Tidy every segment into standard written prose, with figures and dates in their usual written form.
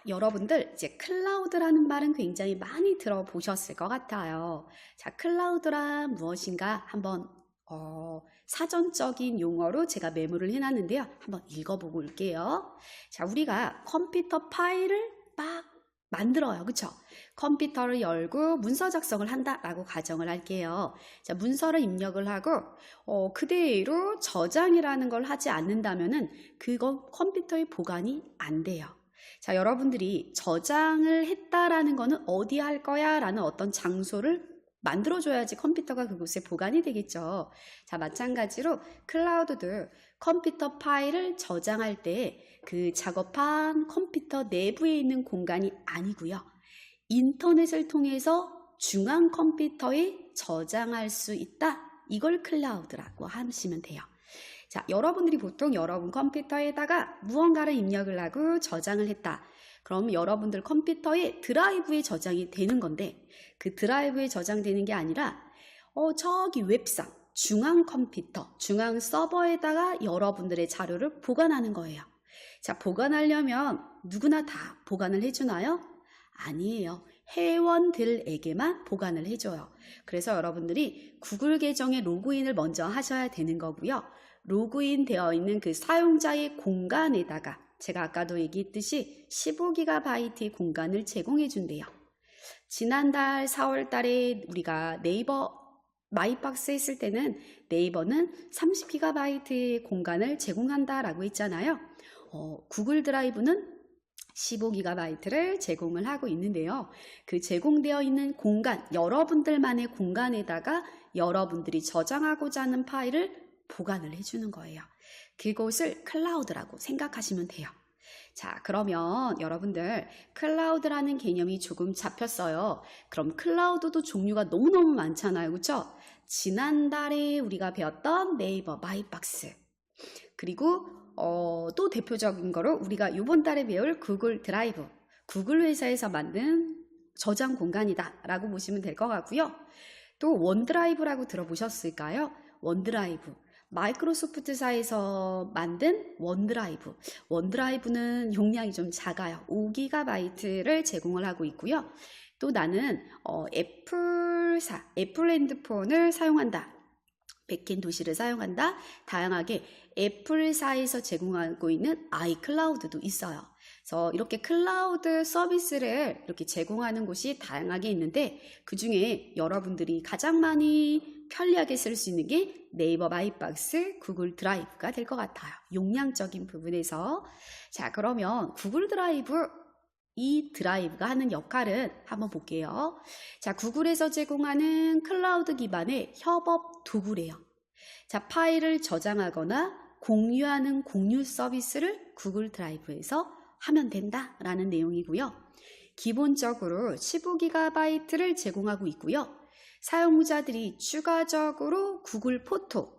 여러분들 이제 클라우드라는 말은 굉장히 많이 들어보셨을 것 같아요. 자, 클라우드란 무엇인가 한번 사전적인 용어로 제가 메모를 해놨는데요. 한번 읽어보고 올게요. 자, 우리가 컴퓨터 파일을 막 만들어요. 그쵸? 컴퓨터를 열고 문서 작성을 한다라고 가정을 할게요. 자, 문서를 입력을 하고 그대로 저장이라는 걸 하지 않는다면은 그거 컴퓨터에 보관이 안 돼요. 자, 여러분들이 저장을 했다라는 거는 어디 할 거야? 라는 어떤 장소를 만들어줘야지 컴퓨터가 그곳에 보관이 되겠죠. 자, 마찬가지로 클라우드도 컴퓨터 파일을 저장할 때 그 작업한 컴퓨터 내부에 있는 공간이 아니고요. 인터넷을 통해서 중앙 컴퓨터에 저장할 수 있다. 이걸 클라우드라고 하시면 돼요. 자, 여러분들이 보통 여러분 컴퓨터에다가 무언가를 입력을 하고 저장을 했다. 그럼 여러분들 컴퓨터에 드라이브에 저장이 되는 건데 그 드라이브에 저장되는 게 아니라 저기 웹상, 중앙 컴퓨터, 중앙 서버에다가 여러분들의 자료를 보관하는 거예요. 자, 보관하려면 누구나 다 보관을 해주나요? 아니에요. 회원들에게만 보관을 해줘요. 그래서 여러분들이 구글 계정에 로그인을 먼저 하셔야 되는 거고요. 로그인 되어 있는 그 사용자의 공간에다가 제가 아까도 얘기했듯이 15GB의 공간을 제공해 준대요. 지난달 4월 달에 우리가 네이버 마이박스 했을 때는 네이버는 30GB의 공간을 제공한다라고 했잖아요. 구글 드라이브는 15GB를 제공을 하고 있는데요. 그 제공되어 있는 공간, 여러분들만의 공간에다가 여러분들이 저장하고자 하는 파일을 보관을 해주는 거예요. 그곳을 클라우드라고 생각하시면 돼요. 자, 그러면 여러분들 클라우드라는 개념이 조금 잡혔어요. 그럼 클라우드도 종류가 너무너무 많잖아요. 그렇죠? 지난달에 우리가 배웠던 네이버 마이박스, 그리고 또 대표적인 거로 우리가 이번 달에 배울 구글 드라이브, 구글 회사에서 만든 저장 공간이다 라고 보시면 될 것 같고요. 또 원드라이브라고 들어보셨을까요? 원드라이브, 마이크로소프트사에서 만든 원드라이브. 원드라이브는 용량이 좀 작아요. 5GB를 제공을 하고 있고요. 또 나는 애플 핸드폰을 사용한다. 백end 도시를 사용한다. 다양하게 애플사에서 제공하고 있는 아이클라우드도 있어요. 그래서 이렇게 클라우드 서비스를 이렇게 제공하는 곳이 다양하게 있는데 그 중에 여러분들이 가장 많이 편리하게 쓸 수 있는 게 네이버 마이박스, 구글 드라이브가 될 것 같아요. 용량적인 부분에서. 자, 그러면 구글 드라이브, 이 드라이브가 하는 역할은 한번 볼게요. 자, 구글에서 제공하는 클라우드 기반의 협업 도구래요. 자, 파일을 저장하거나 공유하는 공유 서비스를 구글 드라이브에서 하면 된다라는 내용이고요. 기본적으로 15GB를 제공하고 있고요. 사용자들이 추가적으로 구글 포토,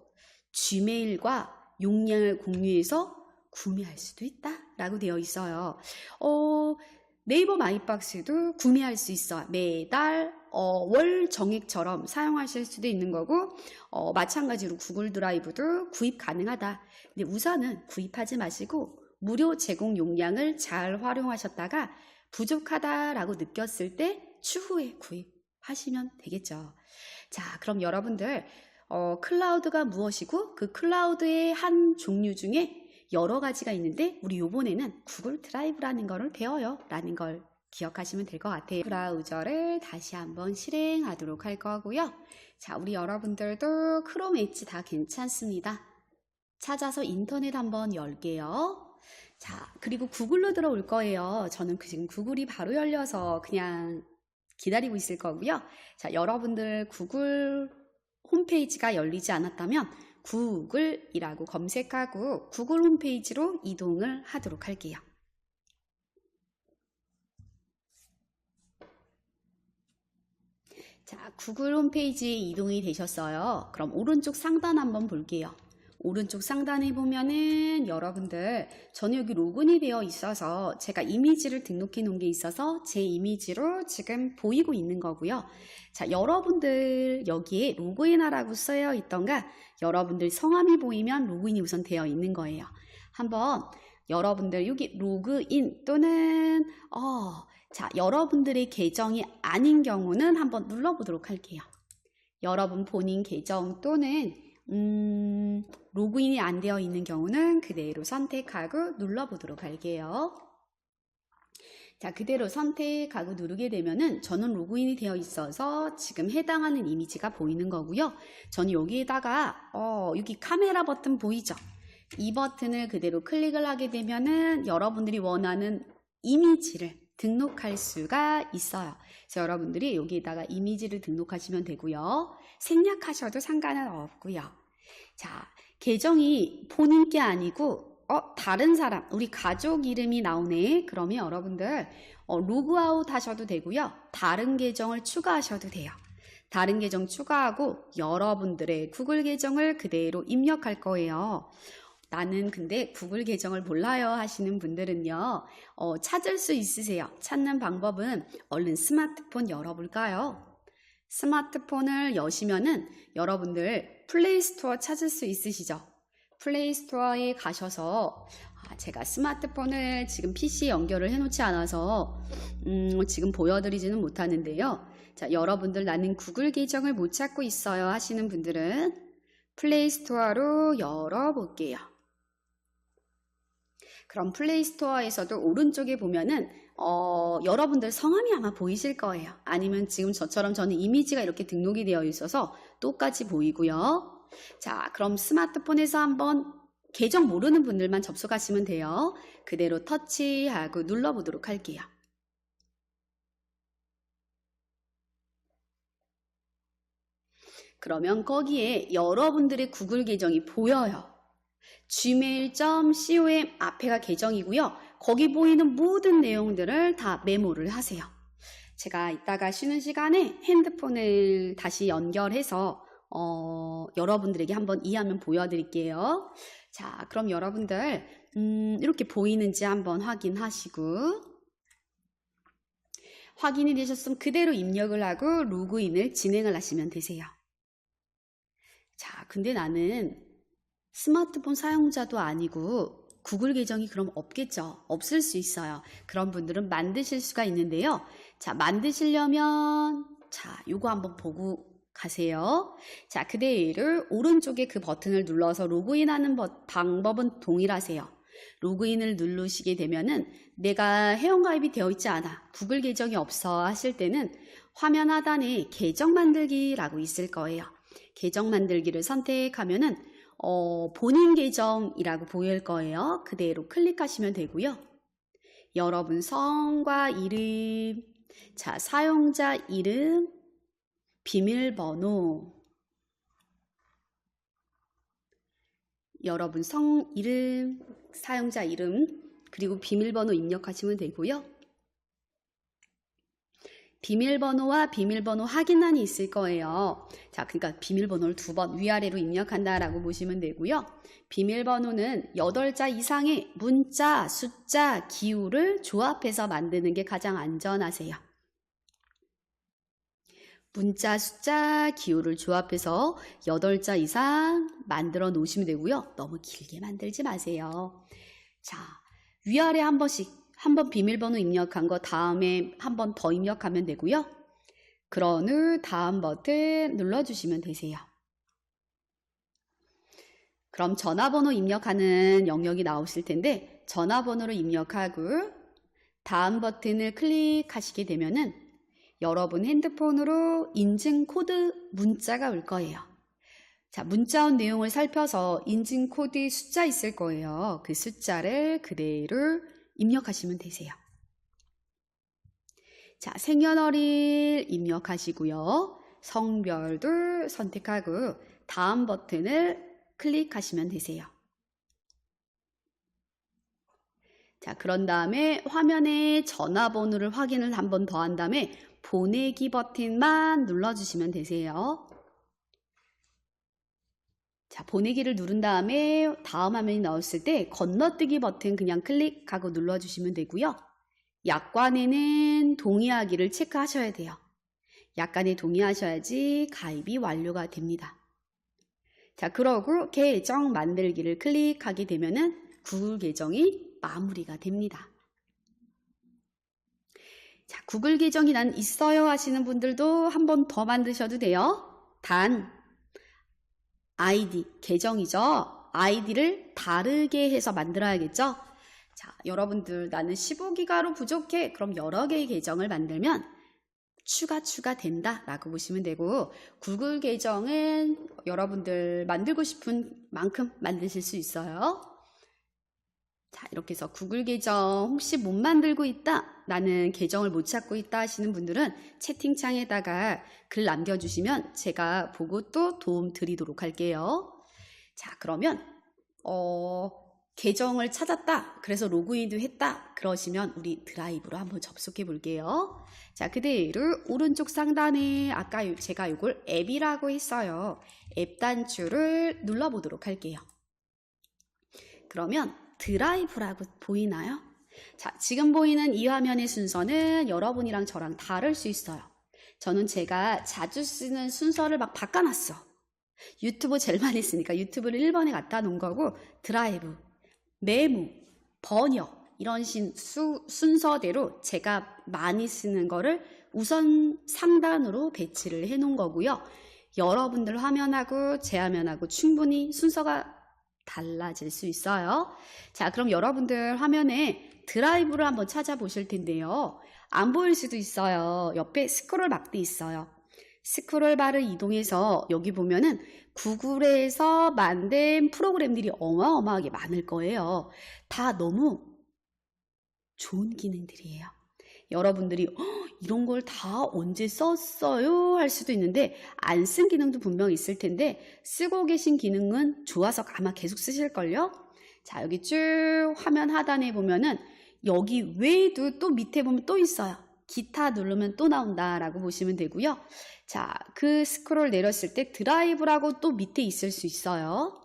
지메일과 용량을 공유해서 구매할 수도 있다라고 되어 있어요. 네이버 마이박스도 구매할 수 있어요. 매달 월 정액처럼 사용하실 수도 있는 거고 마찬가지로 구글 드라이브도 구입 가능하다. 근데 우선은 구입하지 마시고 무료 제공 용량을 잘 활용하셨다가 부족하다라고 느꼈을 때 추후에 구입하시면 되겠죠. 자, 그럼 여러분들 클라우드가 무엇이고 그 클라우드의 한 종류 중에 여러 가지가 있는데 우리 요번에는 구글 드라이브라는 거를 배워요 라는 걸 기억하시면 될 것 같아요. 브라우저를 다시 한번 실행하도록 할 거고요. 자, 우리 여러분들도 크롬 엣지 다 괜찮습니다. 찾아서 인터넷 한번 열게요. 자, 그리고 구글로 들어올 거예요. 저는 지금 구글이 바로 열려서 그냥 기다리고 있을 거고요. 자, 여러분들 구글 홈페이지가 열리지 않았다면 구글이라고 검색하고 구글 홈페이지로 이동을 하도록 할게요. 자, 구글 홈페이지에 이동이 되셨어요. 그럼 오른쪽 상단 한번 볼게요. 오른쪽 상단에 보면은 여러분들 저는 여기 로그인이 되어 있어서 제가 이미지를 등록해 놓은 게 있어서 제 이미지로 지금 보이고 있는 거고요. 자, 여러분들 여기에 로그인하라고 쓰여 있던가 여러분들 성함이 보이면 로그인이 우선 되어 있는 거예요. 한번 여러분들 여기 로그인 또는 자, 여러분들의 계정이 아닌 경우는 한번 눌러보도록 할게요. 여러분 본인 계정 또는 로그인이 안 되어 있는 경우는 그대로 선택하고 눌러보도록 할게요. 자, 그대로 선택하고 누르게 되면은 저는 로그인이 되어 있어서 지금 해당하는 이미지가 보이는 거고요. 저는 여기에다가 여기 카메라 버튼 보이죠? 이 버튼을 그대로 클릭을 하게 되면은 여러분들이 원하는 이미지를 등록할 수가 있어요. 그래서 여러분들이 여기에다가 이미지를 등록하시면 되고요. 생략하셔도 상관은 없고요. 자, 계정이 본인 게 아니고 다른 사람, 우리 가족 이름이 나오네. 그러면 여러분들 로그아웃 하셔도 되고요. 다른 계정을 추가하셔도 돼요. 다른 계정 추가하고 여러분들의 구글 계정을 그대로 입력할 거예요. 나는 근데 구글 계정을 몰라요 하시는 분들은요. 찾을 수 있으세요. 찾는 방법은 얼른 스마트폰 열어볼까요? 스마트폰을 여시면은 여러분들 플레이스토어 찾을 수 있으시죠? 플레이스토어에 가셔서 제가 스마트폰을 지금 PC에 연결을 해놓지 않아서 지금 보여드리지는 못하는데요. 자, 여러분들 나는 구글 계정을 못 찾고 있어요 하시는 분들은 플레이스토어로 열어볼게요. 그럼 플레이스토어에서도 오른쪽에 보면은 여러분들 성함이 아마 보이실 거예요. 아니면 지금 저처럼 저는 이미지가 이렇게 등록이 되어 있어서 똑같이 보이고요. 자, 그럼 스마트폰에서 한번 계정 모르는 분들만 접속하시면 돼요. 그대로 터치하고 눌러보도록 할게요. 그러면 거기에 여러분들의 구글 계정이 보여요. gmail.com 앞에가 계정이고요. 거기 보이는 모든 내용들을 다 메모를 하세요. 제가 이따가 쉬는 시간에 핸드폰을 다시 연결해서 여러분들에게 한번 이 화면 보여드릴게요. 자, 그럼 여러분들 이렇게 보이는지 한번 확인하시고 확인이 되셨으면 그대로 입력을 하고 로그인을 진행을 하시면 되세요. 자, 근데 나는 스마트폰 사용자도 아니고 구글 계정이 그럼 없겠죠? 없을 수 있어요. 그런 분들은 만드실 수가 있는데요. 자, 만드시려면 요거 한번 보고 가세요. 자, 그대로 오른쪽에 그 버튼을 눌러서 로그인하는 방법은 동일하세요. 로그인을 누르시게 되면은 내가 회원가입이 되어 있지 않아, 구글 계정이 없어 하실 때는 화면 하단에 계정 만들기라고 있을 거예요. 계정 만들기를 선택하면은 본인 계정이라고 보일 거예요. 그대로 클릭하시면 되고요. 여러분 성과 이름, 자, 사용자 이름, 비밀번호, 여러분 성 이름, 사용자 이름, 그리고 비밀번호 입력하시면 되고요. 비밀번호와 비밀번호 확인란이 있을 거예요. 자, 그러니까 비밀번호를 2번 위아래로 입력한다라고 보시면 되고요. 비밀번호는 8자 이상의 문자, 숫자, 기호를 조합해서 만드는 게 가장 안전하세요. 문자, 숫자, 기호를 조합해서 8자 이상 만들어 놓으시면 되고요. 너무 길게 만들지 마세요. 자, 위아래 한 번씩, 한 번 비밀번호 입력한 거 다음에 한 번 더 입력하면 되고요. 그런 후 다음 버튼 눌러주시면 되세요. 그럼 전화번호 입력하는 영역이 나오실 텐데 전화번호를 입력하고 다음 버튼을 클릭하시게 되면은 여러분 핸드폰으로 인증 코드 문자가 올 거예요. 자, 문자 온 내용을 살펴서 인증 코드 숫자 있을 거예요. 그 숫자를 그대로 입력하시면 되세요. 자, 생년월일 입력하시고요. 성별도 선택하고 다음 버튼을 클릭하시면 되세요. 자, 그런 다음에 화면에 전화번호를 확인을 한 번 더 한 다음에 보내기 버튼만 눌러주시면 되세요. 자, 보내기를 누른 다음에 다음 화면이 나왔을 때 건너뛰기 버튼 그냥 클릭하고 눌러주시면 되고요. 약관에는 동의하기를 체크하셔야 돼요. 약관에 동의하셔야지 가입이 완료가 됩니다. 자, 그러고 계정 만들기를 클릭하게 되면은 구글 계정이 마무리가 됩니다. 자, 구글 계정이 난 있어요 하시는 분들도 한 번 더 만드셔도 돼요. 단 아이디, 계정이죠. 아이디를 다르게 해서 만들어야겠죠. 자, 여러분들 나는 15기가로 부족해. 그럼 여러 개의 계정을 만들면 추가된다 라고 보시면 되고, 구글 계정은 여러분들 만들고 싶은 만큼 만드실 수 있어요. 자, 이렇게 해서 구글 계정 혹시 못 만들고 있다, 나는 계정을 못 찾고 있다 하시는 분들은 채팅창에다가 글 남겨주시면 제가 보고 또 도움 드리도록 할게요. 자, 그러면 계정을 찾았다, 그래서 로그인도 했다 그러시면 우리 드라이브로 한번 접속해 볼게요. 자, 그대로 오른쪽 상단에 아까 제가 이걸 앱이라고 했어요. 앱 단추를 눌러보도록 할게요. 그러면 드라이브라고 보이나요? 자, 지금 보이는 이 화면의 순서는 여러분이랑 저랑 다를 수 있어요. 저는 제가 자주 쓰는 순서를 막 바꿔놨어. 유튜브 제일 많이 쓰니까 유튜브를 1번에 갖다 놓은 거고, 드라이브, 메모, 번역 이런 순서대로 제가 많이 쓰는 거를 우선 상단으로 배치를 해 놓은 거고요. 여러분들 화면하고 제 화면하고 충분히 순서가 달라질 수 있어요. 자, 그럼 여러분들 화면에 드라이브를 한번 찾아보실 텐데요. 안 보일 수도 있어요. 옆에 스크롤 바도 있어요. 스크롤 바를 이동해서 여기 보면은 구글에서 만든 프로그램들이 어마어마하게 많을 거예요. 다 너무 좋은 기능들이에요. 여러분들이 이런 걸 다 언제 썼어요 할 수도 있는데, 안 쓴 기능도 분명히 있을 텐데 쓰고 계신 기능은 좋아서 아마 계속 쓰실걸요. 자, 여기 쭉 화면 하단에 보면은 여기 외에도 또 밑에 보면 또 있어요. 기타 누르면 또 나온다 라고 보시면 되고요. 자, 그 스크롤 내렸을 때 드라이브라고 또 밑에 있을 수 있어요.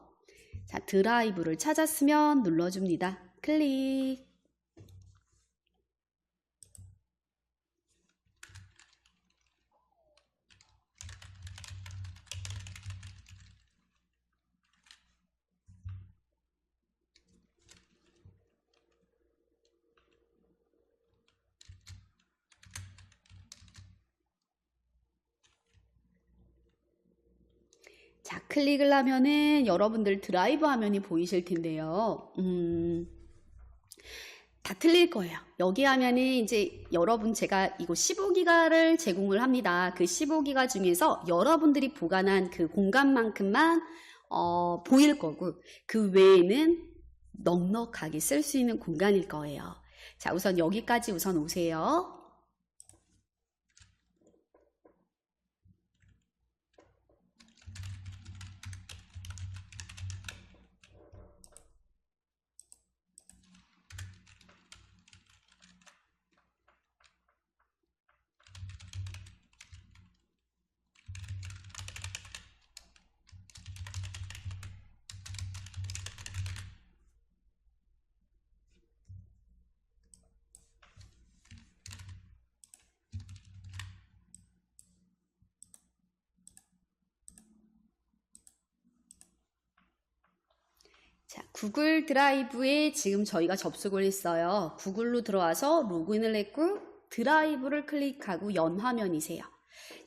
자, 드라이브를 찾았으면 눌러줍니다. 클릭. 자, 클릭을 하면은 여러분들 드라이브 화면이 보이실 텐데요. 다 틀릴 거예요. 여기 하면은 이제 여러분 제가 이거 15기가를 제공을 합니다. 그 15기가 중에서 여러분들이 보관한 그 공간만큼만 보일 거고, 그 외에는 넉넉하게 쓸 수 있는 공간일 거예요. 자, 우선 여기까지 우선 오세요. 자, 구글 드라이브에 지금 저희가 접속을 했어요. 구글로 들어와서 로그인을 했고 드라이브를 클릭하고 연 화면이세요.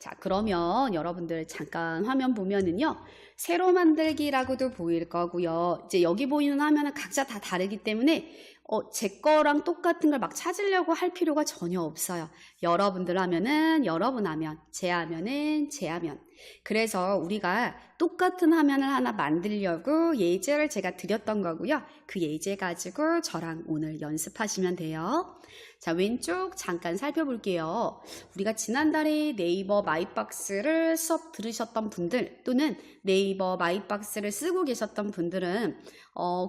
자, 그러면 여러분들 잠깐 화면 보면은요, 새로 만들기라고도 보일 거고요. 이제 여기 보이는 화면은 각자 다 다르기 때문에 제 거랑 똑같은 걸 막 찾으려고 할 필요가 전혀 없어요. 여러분들 화면은 여러분 화면, 제 화면은 제 화면. 그래서 우리가 똑같은 화면을 하나 만들려고 예제를 제가 드렸던 거고요. 그 예제 가지고 저랑 오늘 연습하시면 돼요. 자, 왼쪽 잠깐 살펴볼게요. 우리가 지난달에 네이버 마이박스를 수업 들으셨던 분들, 또는 네이버 마이박스를 쓰고 계셨던 분들은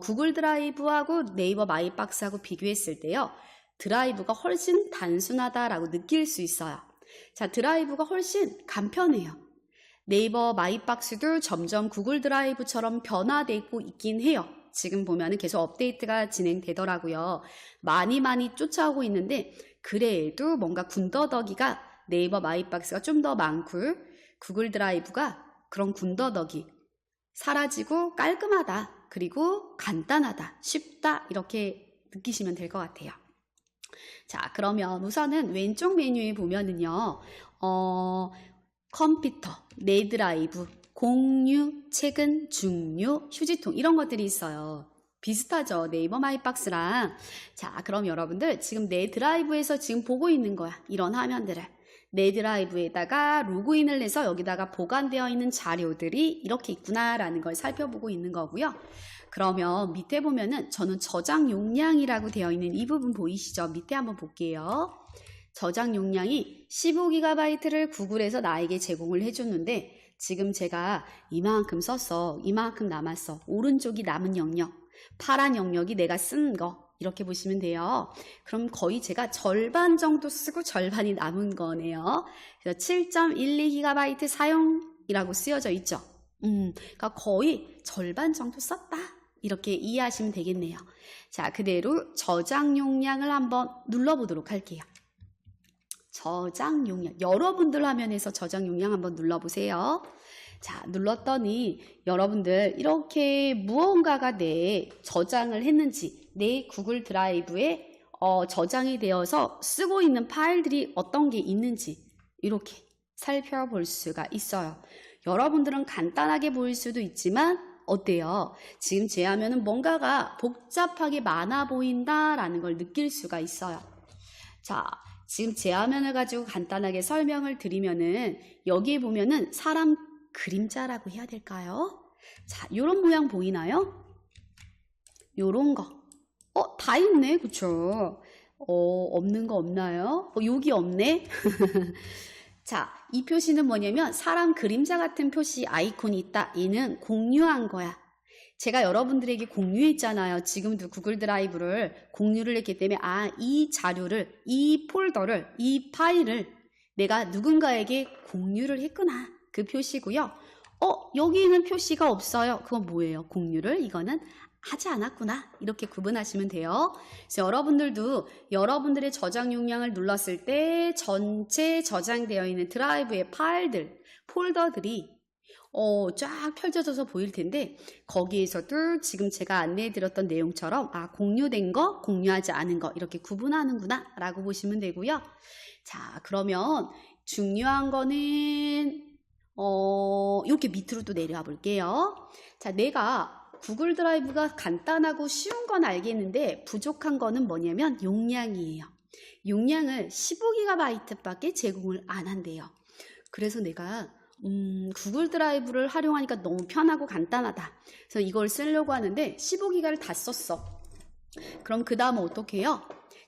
구글 드라이브하고 네이버 마이박스하고 비교했을 때요, 드라이브가 훨씬 단순하다라고 느낄 수 있어요. 자, 드라이브가 훨씬 간편해요. 네이버 마이박스도 점점 구글 드라이브처럼 변화되고 있긴 해요. 지금 보면은 계속 업데이트가 진행되더라고요. 많이 쫓아오고 있는데, 그래도 뭔가 군더더기가 네이버 마이박스가 좀 더 많고, 구글 드라이브가 그런 군더더기 사라지고 깔끔하다, 그리고 간단하다, 쉽다, 이렇게 느끼시면 될 것 같아요. 자, 그러면 우선은 왼쪽 메뉴에 보면은요, 컴퓨터, 내 드라이브, 공유, 최근, 중류, 휴지통 이런 것들이 있어요. 비슷하죠? 네이버 마이박스랑. 자, 그럼 여러분들 지금 내 드라이브에서 지금 보고 있는 거야. 이런 화면들을. 내 드라이브에다가 로그인을 해서 여기다가 보관되어 있는 자료들이 이렇게 있구나라는 걸 살펴보고 있는 거고요. 그러면 밑에 보면은 저는 저장 용량이라고 되어 있는 이 부분 보이시죠? 밑에 한번 볼게요. 저장 용량이 15GB를 구글에서 나에게 제공을 해줬는데 지금 제가 이만큼 썼어. 이만큼 남았어. 오른쪽이 남은 영역, 파란 영역이 내가 쓴 거. 이렇게 보시면 돼요. 그럼 거의 제가 절반 정도 쓰고 절반이 남은 거네요. 그래서 7.12GB 사용이라고 쓰여져 있죠. 그러니까 거의 절반 정도 썼다. 이렇게 이해하시면 되겠네요. 자, 그대로 저장 용량을 한번 눌러보도록 할게요. 저장 용량. 여러분들 화면에서 저장 용량 한번 눌러보세요. 자, 눌렀더니 여러분들 이렇게 무언가가 내 저장을 했는지 내 구글 드라이브에 저장이 되어서 쓰고 있는 파일들이 어떤 게 있는지 이렇게 살펴볼 수가 있어요. 여러분들은 간단하게 보일 수도 있지만 어때요? 지금 제 화면은 뭔가가 복잡하게 많아 보인다라는 걸 느낄 수가 있어요. 자, 지금 제 화면을 가지고 간단하게 설명을 드리면은 여기에 보면은 사람 그림자라고 해야 될까요? 자, 요런 모양 보이나요? 요런 거. 다 있네. 그쵸? 없는 거 없나요? 여기 없네. 자, 이 표시는 뭐냐면 사람 그림자 같은 표시 아이콘이 있다. 얘는 공유한 거야. 제가 여러분들에게 공유했잖아요. 지금도 구글 드라이브를 공유를 했기 때문에 이 자료를, 이 폴더를, 이 파일을 내가 누군가에게 공유를 했구나. 그 표시고요. 여기는 표시가 없어요. 그건 뭐예요? 공유를 이거는 하지 않았구나. 이렇게 구분하시면 돼요. 그래서 여러분들도 여러분들의 저장 용량을 눌렀을 때 전체 저장되어 있는 드라이브의 파일들, 폴더들이 쫙 펼쳐져서 보일 텐데 거기에서도 지금 제가 안내해드렸던 내용처럼 공유된 거, 공유하지 않은 거 이렇게 구분하는구나 라고 보시면 되고요. 자, 그러면 중요한 거는 이렇게 밑으로 또 내려와 볼게요. 자, 내가 구글 드라이브가 간단하고 쉬운 건 알겠는데 부족한 거는 뭐냐면 용량이에요. 용량을 15GB밖에 제공을 안 한대요. 그래서 내가 구글 드라이브를 활용하니까 너무 편하고 간단하다. 그래서 이걸 쓰려고 하는데 15GB를 다 썼어. 그럼 그 다음은 어떻게 해요?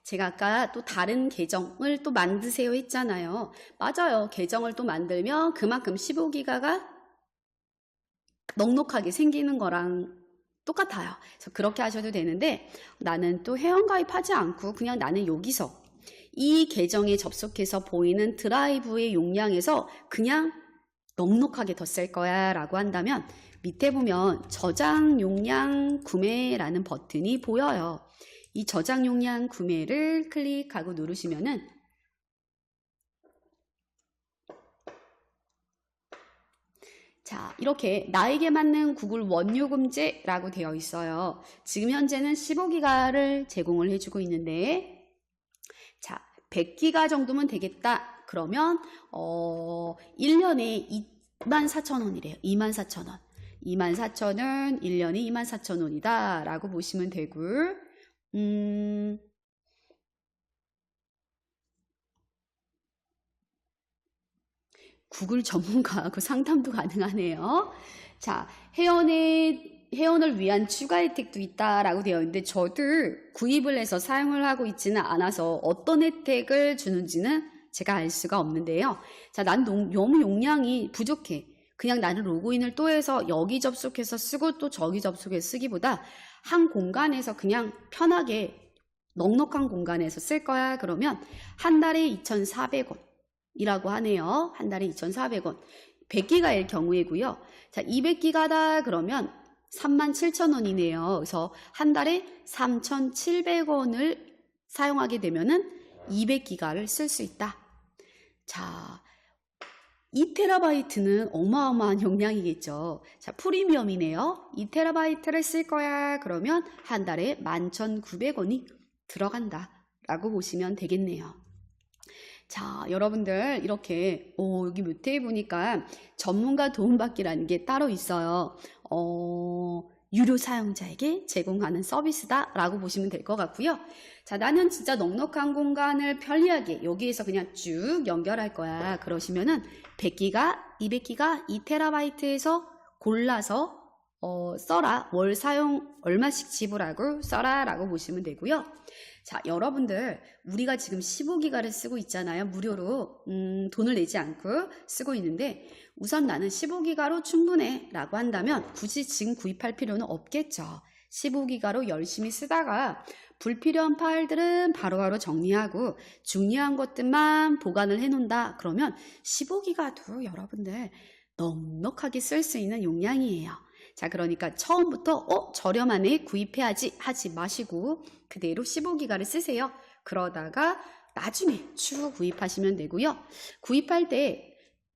제가 아까 또 다른 계정을 또 만드세요 했잖아요. 맞아요. 계정을 또 만들면 그만큼 15GB가 넉넉하게 생기는 거랑 똑같아요. 그래서 그렇게 하셔도 되는데 나는 또 회원가입하지 않고 그냥 나는 여기서 이 계정에 접속해서 보이는 드라이브의 용량에서 그냥 넉넉하게 더 쓸 거야 라고 한다면 밑에 보면 저장 용량 구매라는 버튼이 보여요. 이 저장 용량 구매를 클릭하고 누르시면은 자, 이렇게 나에게 맞는 구글 원요금제라고 되어 있어요. 지금 현재는 15GB를 제공을 해주고 있는데 자, 100GB 정도면 되겠다. 그러면 1년에 24,000원이래요. 24,000원. 24,000원, 1년에 24,000원이다 라고 보시면 되고 구글 전문가하고 상담도 가능하네요. 자, 회원을 위한 추가 혜택도 있다라고 되어 있는데 저도 구입을 해서 사용을 하고 있지는 않아서 어떤 혜택을 주는지는 제가 알 수가 없는데요. 자, 난 너무 용량이 부족해. 그냥 나는 로그인을 또 해서 여기 접속해서 쓰고 또 저기 접속해서 쓰기보다 한 공간에서 그냥 편하게 넉넉한 공간에서 쓸 거야. 그러면 한 달에 2,400원. 이라고 하네요. 한 달에 2,400원. 100GB일 경우에고요. 자, 200GB다 그러면 37,000원이네요. 그래서 한 달에 3,700원을 사용하게 되면은 200GB를 쓸 수 있다. 자, 2TB는 어마어마한 용량이겠죠. 자, 프리미엄이네요. 2TB를 쓸 거야. 그러면 한 달에 11,900원이 들어간다 라고 보시면 되겠네요. 자, 여러분들 이렇게 여기 밑에 보니까 전문가 도움받기라는 게 따로 있어요. 유료 사용자에게 제공하는 서비스다 라고 보시면 될 것 같고요. 자, 나는 진짜 넉넉한 공간을 편리하게 여기에서 그냥 쭉 연결할 거야. 그러시면은 100기가, 200기가, 2TB에서 골라서 써라. 월 사용 얼마씩 지불하고 써라 라고 보시면 되고요. 자, 여러분들 우리가 지금 15기가를 쓰고 있잖아요. 무료로 돈을 내지 않고 쓰고 있는데 우선 나는 15기가로 충분해 라고 한다면 굳이 지금 구입할 필요는 없겠죠. 15기가로 열심히 쓰다가 불필요한 파일들은 바로바로 정리하고 중요한 것들만 보관을 해놓는다. 그러면 15기가도 여러분들 넉넉하게 쓸 수 있는 용량이에요. 자, 그러니까 처음부터 저렴하네 구입해야지 하지 마시고 그대로 15기가를 쓰세요. 그러다가 나중에 쭉 구입하시면 되고요. 구입할 때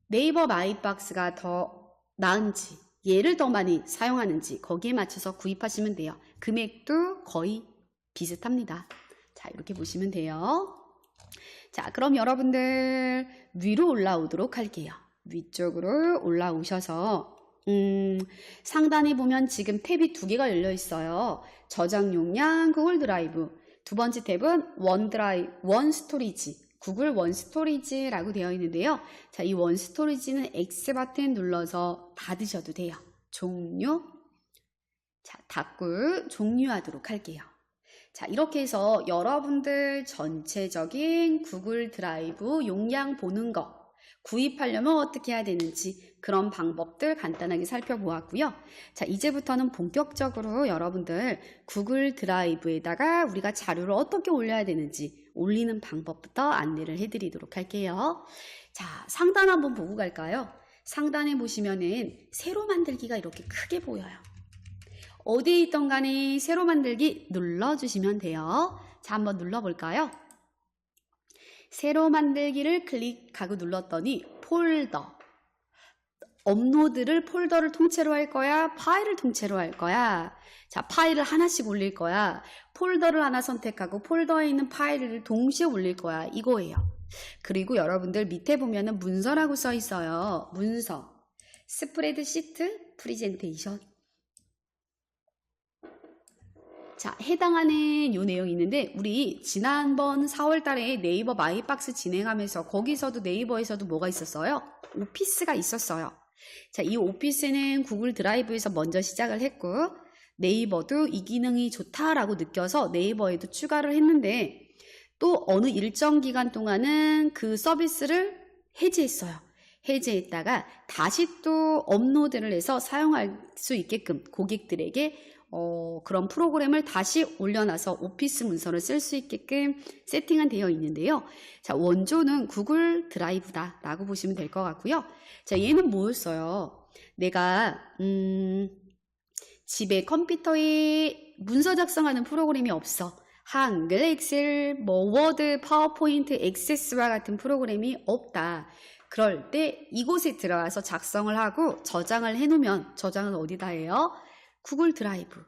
네이버 마이박스가 더 나은지 얘를 더 많이 사용하는지 거기에 맞춰서 구입하시면 돼요. 금액도 거의 비슷합니다. 자, 이렇게 보시면 돼요. 자, 그럼 여러분들 위로 올라오도록 할게요. 위쪽으로 올라오셔서 상단에 보면 지금 탭이 2개가 열려 있어요. 저장 용량 구글 드라이브. 두 번째 탭은 원 스토리지. 구글 원 스토리지라고 되어 있는데요. 자, 이 원 스토리지는 X 버튼 눌러서 닫으셔도 돼요. 종료. 자, 닫고 종료하도록 할게요. 자, 이렇게 해서 여러분들 전체적인 구글 드라이브 용량 보는 거 구입하려면 어떻게 해야 되는지 그런 방법들 간단하게 살펴보았고요. 자, 이제부터는 본격적으로 여러분들 구글 드라이브에다가 우리가 자료를 어떻게 올려야 되는지 올리는 방법부터 안내를 해드리도록 할게요. 자, 상단 한번 보고 갈까요? 상단에 보시면은 새로 만들기가 이렇게 크게 보여요. 어디에 있던 간에 새로 만들기 눌러주시면 돼요. 자, 한번 눌러볼까요? 새로 만들기를 클릭하고 눌렀더니 폴더. 업로드를 폴더를 통째로 할 거야? 파일을 통째로 할 거야? 자, 파일을 하나씩 올릴 거야? 폴더를 하나 선택하고 폴더에 있는 파일을 동시에 올릴 거야? 이거예요. 그리고 여러분들 밑에 보면은 문서라고 써 있어요. 문서. 스프레드시트, 프레젠테이션. 자, 해당하는 요 내용이 있는데 우리 지난번 4월 달에 네이버 마이박스 진행하면서 거기서도 네이버에서도 뭐가 있었어요? 오피스가 있었어요. 자, 이 오피스는 구글 드라이브에서 먼저 시작을 했고 네이버도 이 기능이 좋다라고 느껴서 네이버에도 추가를 했는데 또 어느 일정 기간 동안은 그 서비스를 해지했어요. 해지했다가 다시 또 업로드를 해서 사용할 수 있게끔 고객들에게 그런 프로그램을 다시 올려놔서 오피스 문서를 쓸 수 있게끔 세팅은 되어 있는데요. 자, 원조는 구글 드라이브다 라고 보시면 될 것 같고요. 자, 얘는 뭐였어요? 내가 집에 컴퓨터에 문서 작성하는 프로그램이 없어. 한글, 엑셀, 워드, 파워포인트, 액세스와 같은 프로그램이 없다. 그럴 때 이곳에 들어가서 작성을 하고 저장을 해놓으면 저장은 어디다 해요? 구글 드라이브.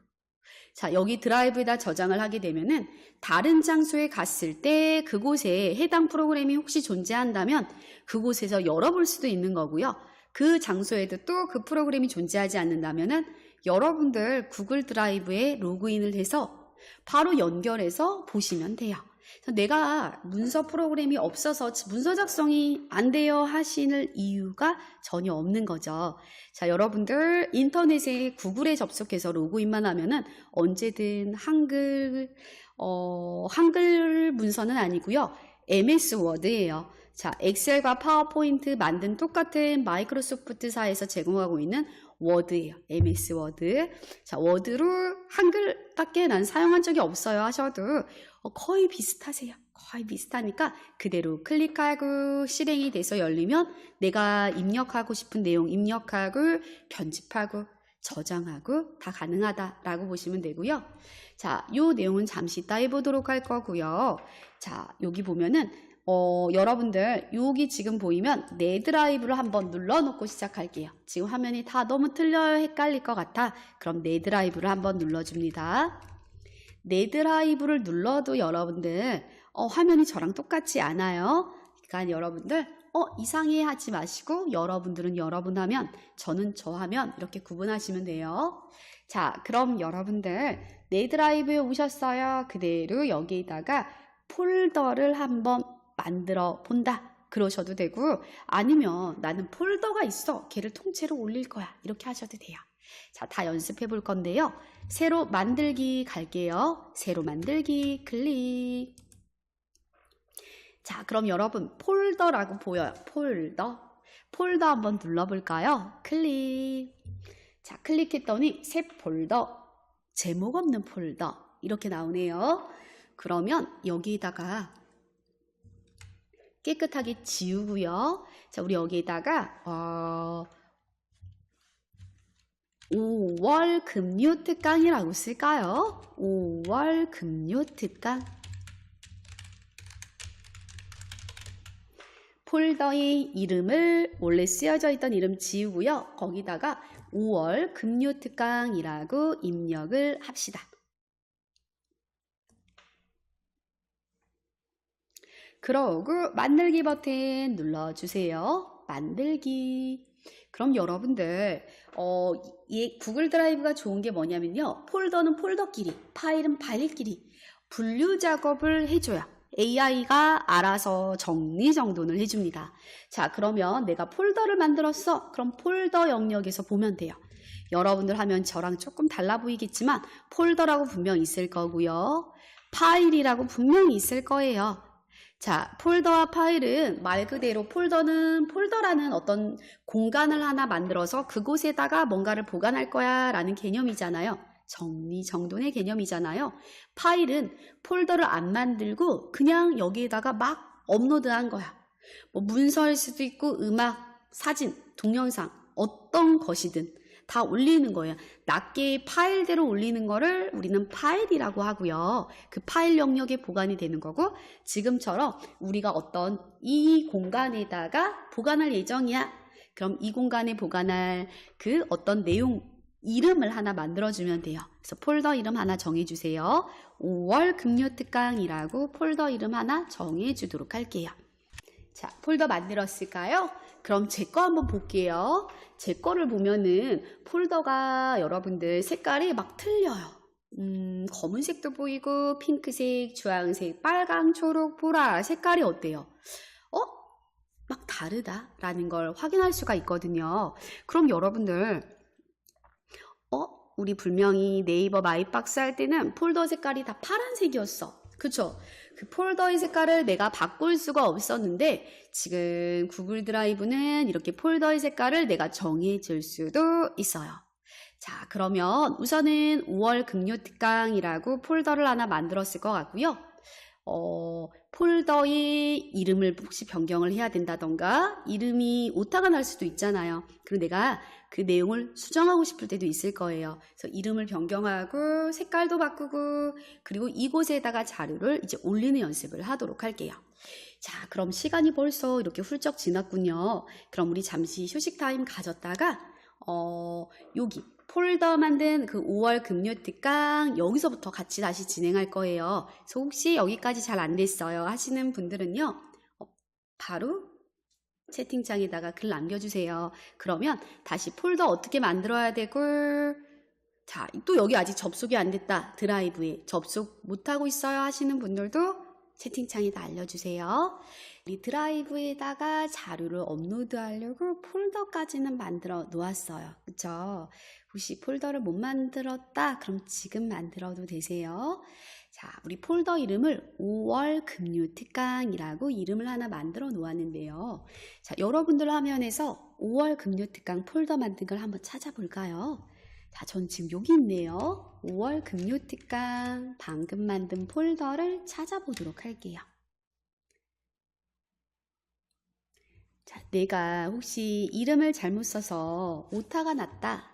자, 여기 드라이브에다 저장을 하게 되면은 다른 장소에 갔을 때 그곳에 해당 프로그램이 혹시 존재한다면 그곳에서 열어볼 수도 있는 거고요. 그 장소에도 또 그 프로그램이 존재하지 않는다면은 여러분들 구글 드라이브에 로그인을 해서 바로 연결해서 보시면 돼요. 그래서 내가 문서 프로그램이 없어서 문서 작성이 안 돼요 하시는 이유가 전혀 없는 거죠. 자, 여러분들 인터넷에 구글에 접속해서 로그인만 하면은 언제든 한글 문서는 아니고요. MS 워드예요. 자, 엑셀과 파워포인트 만든 똑같은 마이크로소프트사에서 제공하고 있는 워드예요. MS 워드. 자, 워드로 한글밖에 난 사용한 적이 없어요 하셔도 거의 비슷하세요. 거의 비슷하니까 그대로 클릭하고 실행이 돼서 열리면 내가 입력하고 싶은 내용 입력하고 편집하고 저장하고 다 가능하다라고 보시면 되고요. 자, 요 내용은 잠시 이따 해보도록 할 거고요. 자, 여기 보면은 여러분들 여기 지금 보이면 내 드라이브를 한번 눌러놓고 시작할게요. 지금 화면이 다 너무 틀려요. 헷갈릴 것 같아. 그럼 내 드라이브를 한번 눌러줍니다. 내 드라이브를 눌러도 여러분들 화면이 저랑 똑같지 않아요. 그러니까 여러분들 이상해 하지 마시고 여러분들은 여러분 화면, 저는 저 화면 이렇게 구분하시면 돼요. 자, 그럼 여러분들 내 드라이브에 오셨어요. 그대로 여기에다가 폴더를 한번 만들어 본다. 그러셔도 되고 아니면 나는 폴더가 있어. 걔를 통째로 올릴 거야. 이렇게 하셔도 돼요. 자, 다 연습해 볼 건데요. 새로 만들기 갈게요. 새로 만들기 클릭. 자, 그럼 여러분 폴더라고 보여요. 폴더 한번 눌러볼까요? 클릭. 자, 클릭했더니 새 폴더, 제목 없는 폴더 이렇게 나오네요. 그러면 여기다가 깨끗하게 지우고요. 자, 우리 여기에다가 5월 금요 특강이라고 쓸까요? 5월 금요 특강. 폴더의 이름을 원래 쓰여져 있던 이름 지우고요. 거기다가 5월 금요 특강이라고 입력을 합시다. 그러고 만들기 버튼 눌러주세요. 만들기. 그럼 여러분들 이 구글 드라이브가 좋은 게 뭐냐면요. 폴더는 폴더끼리, 파일은 파일끼리 분류 작업을 해줘요. AI가 알아서 정리정돈을 해줍니다. 자, 그러면 내가 폴더를 만들었어. 그럼 폴더 영역에서 보면 돼요. 여러분들 하면 저랑 조금 달라 보이겠지만 폴더라고 분명 있을 거고요. 파일이라고 분명히 있을 거예요. 자, 폴더와 파일은 말 그대로 폴더는 폴더라는 어떤 공간을 하나 만들어서 그곳에다가 뭔가를 보관할 거야 라는 개념이잖아요. 정리정돈의 개념이잖아요. 파일은 폴더를 안 만들고 그냥 여기에다가 막 업로드한 거야. 뭐 문서일 수도 있고 음악, 사진, 동영상 어떤 것이든 다 올리는 거예요. 낱개의 파일대로 올리는 거를 우리는 파일이라고 하고요. 그 파일 영역에 보관이 되는 거고 지금처럼 우리가 어떤 이 공간에다가 보관할 예정이야. 그럼 이 공간에 보관할 그 어떤 내용 이름을 하나 만들어주면 돼요. 그래서 폴더 이름 하나 정해주세요. 5월 금요 특강이라고 폴더 이름 하나 정해주도록 할게요. 자, 폴더 만들었을까요? 그럼 제 거 한번 볼게요. 제 거를 보면은 폴더가 여러분들 색깔이 막 틀려요. 검은색도 보이고 핑크색, 주황색, 빨강, 초록, 보라 색깔이 어때요? 막 다르다라는 걸 확인할 수가 있거든요. 그럼 여러분들 우리 분명히 네이버 마이박스 할 때는 폴더 색깔이 다 파란색이었어. 그쵸? 그 폴더의 색깔을 내가 바꿀 수가 없었는데 지금 구글 드라이브는 이렇게 폴더의 색깔을 내가 정해줄 수도 있어요. 자, 그러면 우선은 5월 금요 특강이라고 폴더를 하나 만들었을 것 같고요. 폴더의 이름을 혹시 변경을 해야 된다던가 이름이 오타가 날 수도 있잖아요. 그리고 내가 그 내용을 수정하고 싶을 때도 있을 거예요. 그래서 이름을 변경하고 색깔도 바꾸고 그리고 이곳에다가 자료를 이제 올리는 연습을 하도록 할게요. 자, 그럼 시간이 벌써 이렇게 훌쩍 지났군요. 그럼 우리 잠시 휴식 타임 가졌다가 여기 폴더 만든 그 5월 금요 특강 여기서부터 같이 다시 진행할 거예요. 그래서 혹시 여기까지 잘 안 됐어요 하시는 분들은요. 바로 채팅창에다가 글 남겨주세요. 그러면 다시 폴더 어떻게 만들어야 되고 자, 또 여기 아직 접속이 안 됐다. 드라이브에 접속 못하고 있어요 하시는 분들도 채팅창에다 알려주세요. 우리 드라이브에다가 자료를 업로드하려고 폴더까지는 만들어 놓았어요. 그쵸? 혹시 폴더를 못 만들었다? 그럼 지금 만들어도 되세요. 자, 우리 폴더 이름을 5월 금요 특강이라고 이름을 하나 만들어 놓았는데요. 자, 여러분들 화면에서 5월 금요 특강 폴더 만든 걸 한번 찾아볼까요? 자, 전 지금 여기 있네요. 5월 금요 특강 방금 만든 폴더를 찾아보도록 할게요. 자, 내가 혹시 이름을 잘못 써서 오타가 났다.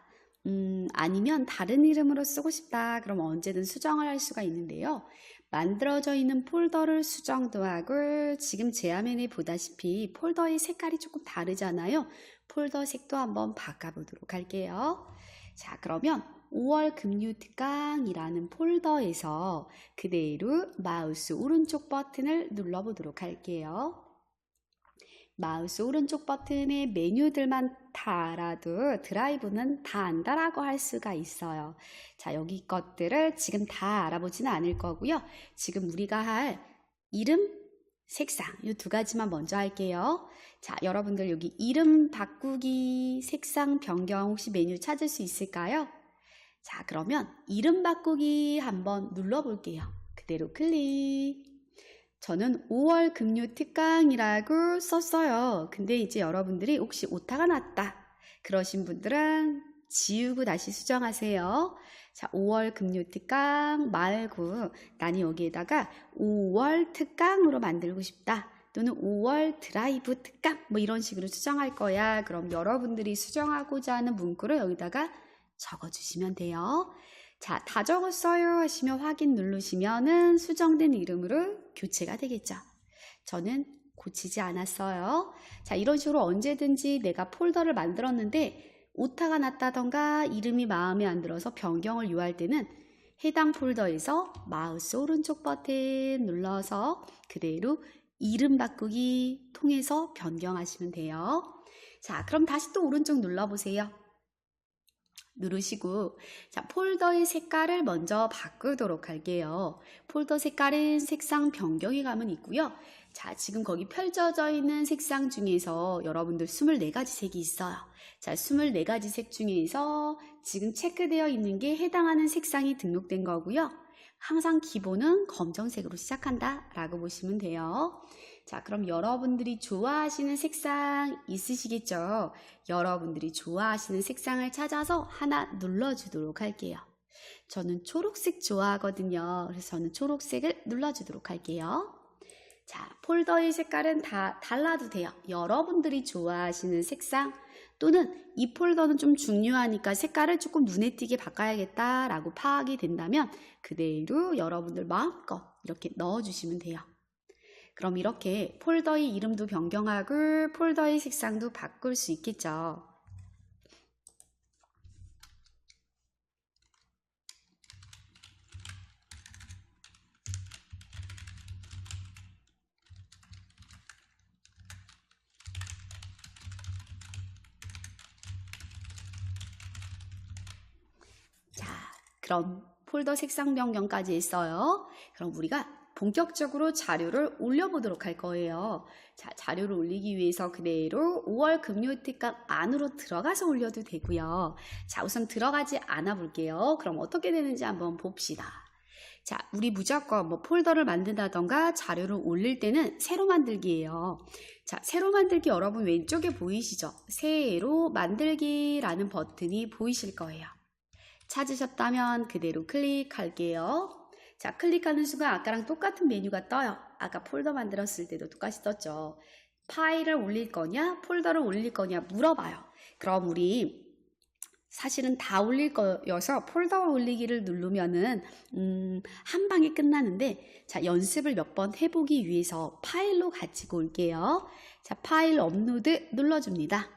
아니면 다른 이름으로 쓰고 싶다. 그럼 언제든 수정을 할 수가 있는데요. 만들어져 있는 폴더를 수정도 하고 지금 제 화면에 보다시피 폴더의 색깔이 조금 다르잖아요. 폴더 색도 한번 바꿔보도록 할게요. 자, 그러면 5월 금유 특강이라는 폴더에서 그대로 마우스 오른쪽 버튼을 눌러보도록 할게요. 마우스 오른쪽 버튼에 메뉴들만 다 알아도 드라이브는 다 안다라고 할 수가 있어요. 자, 여기 것들을 지금 다 알아보지는 않을 거고요. 지금 우리가 할 이름, 색상 이 두 가지만 먼저 할게요. 자, 여러분들 여기 이름 바꾸기, 색상 변경 혹시 메뉴 찾을 수 있을까요? 자, 그러면 이름 바꾸기 한번 눌러볼게요. 그대로 클릭. 저는 5월 금요 특강이라고 썼어요. 근데 이제 여러분들이 혹시 오타가 났다 그러신 분들은 지우고 다시 수정하세요. 자, 5월 금요 특강 말고 나는 여기에다가 5월 특강으로 만들고 싶다. 또는 5월 드라이브 특강 뭐 이런 식으로 수정할 거야. 그럼 여러분들이 수정하고자 하는 문구를 여기다가 적어주시면 돼요. 자, 다 적었어요 하시면 확인 누르시면은 수정된 이름으로 교체가 되겠죠. 저는 고치지 않았어요. 자, 이런 식으로 언제든지 내가 폴더를 만들었는데 오타가 났다던가 이름이 마음에 안 들어서 변경을 요할 때는 해당 폴더에서 마우스 오른쪽 버튼 눌러서 그대로 이름 바꾸기 통해서 변경하시면 돼요. 자, 그럼 다시 또 오른쪽 눌러보세요. 누르시고 자, 폴더의 색깔을 먼저 바꾸도록 할게요. 폴더 색깔은 색상 변경에 가면 있고요. 자, 지금 거기 펼쳐져 있는 색상 중에서 여러분들 24가지 색이 있어요. 자, 24가지 색 중에서 지금 체크되어 있는 게 해당하는 색상이 등록된 거고요. 항상 기본은 검정색으로 시작한다 라고 보시면 돼요. 자, 그럼 여러분들이 좋아하시는 색상 있으시겠죠? 여러분들이 좋아하시는 색상을 찾아서 하나 눌러주도록 할게요. 저는 초록색 좋아하거든요. 그래서 저는 초록색을 눌러주도록 할게요. 자, 폴더의 색깔은 다 달라도 돼요. 여러분들이 좋아하시는 색상 또는 이 폴더는 좀 중요하니까 색깔을 조금 눈에 띄게 바꿔야겠다라고 파악이 된다면 그대로 여러분들 마음껏 이렇게 넣어주시면 돼요. 그럼 이렇게 폴더의 이름도 변경하고 폴더의 색상도 바꿀 수 있겠죠. 자, 그럼 폴더 색상 변경까지 했어요. 그럼 우리가 본격적으로 자료를 올려보도록 할 거예요. 자, 자료를 올리기 위해서 그대로 5월 금요 특강 안으로 들어가서 올려도 되고요. 자, 우선 들어가지 않아 볼게요. 그럼 어떻게 되는지 한번 봅시다. 자, 우리 무조건 뭐 폴더를 만든다던가 자료를 올릴 때는 새로 만들기예요. 자, 새로 만들기 여러분 왼쪽에 보이시죠? 새로 만들기라는 버튼이 보이실 거예요. 찾으셨다면 그대로 클릭할게요. 자, 클릭하는 순간 아까랑 똑같은 메뉴가 떠요. 아까 폴더 만들었을 때도 똑같이 떴죠. 파일을 올릴 거냐, 폴더를 올릴 거냐 물어봐요. 그럼 우리 사실은 다 올릴 거여서 폴더 올리기를 누르면은 한 방에 끝나는데 자, 연습을 몇 번 해보기 위해서 파일로 가지고 올게요. 자, 파일 업로드 눌러줍니다.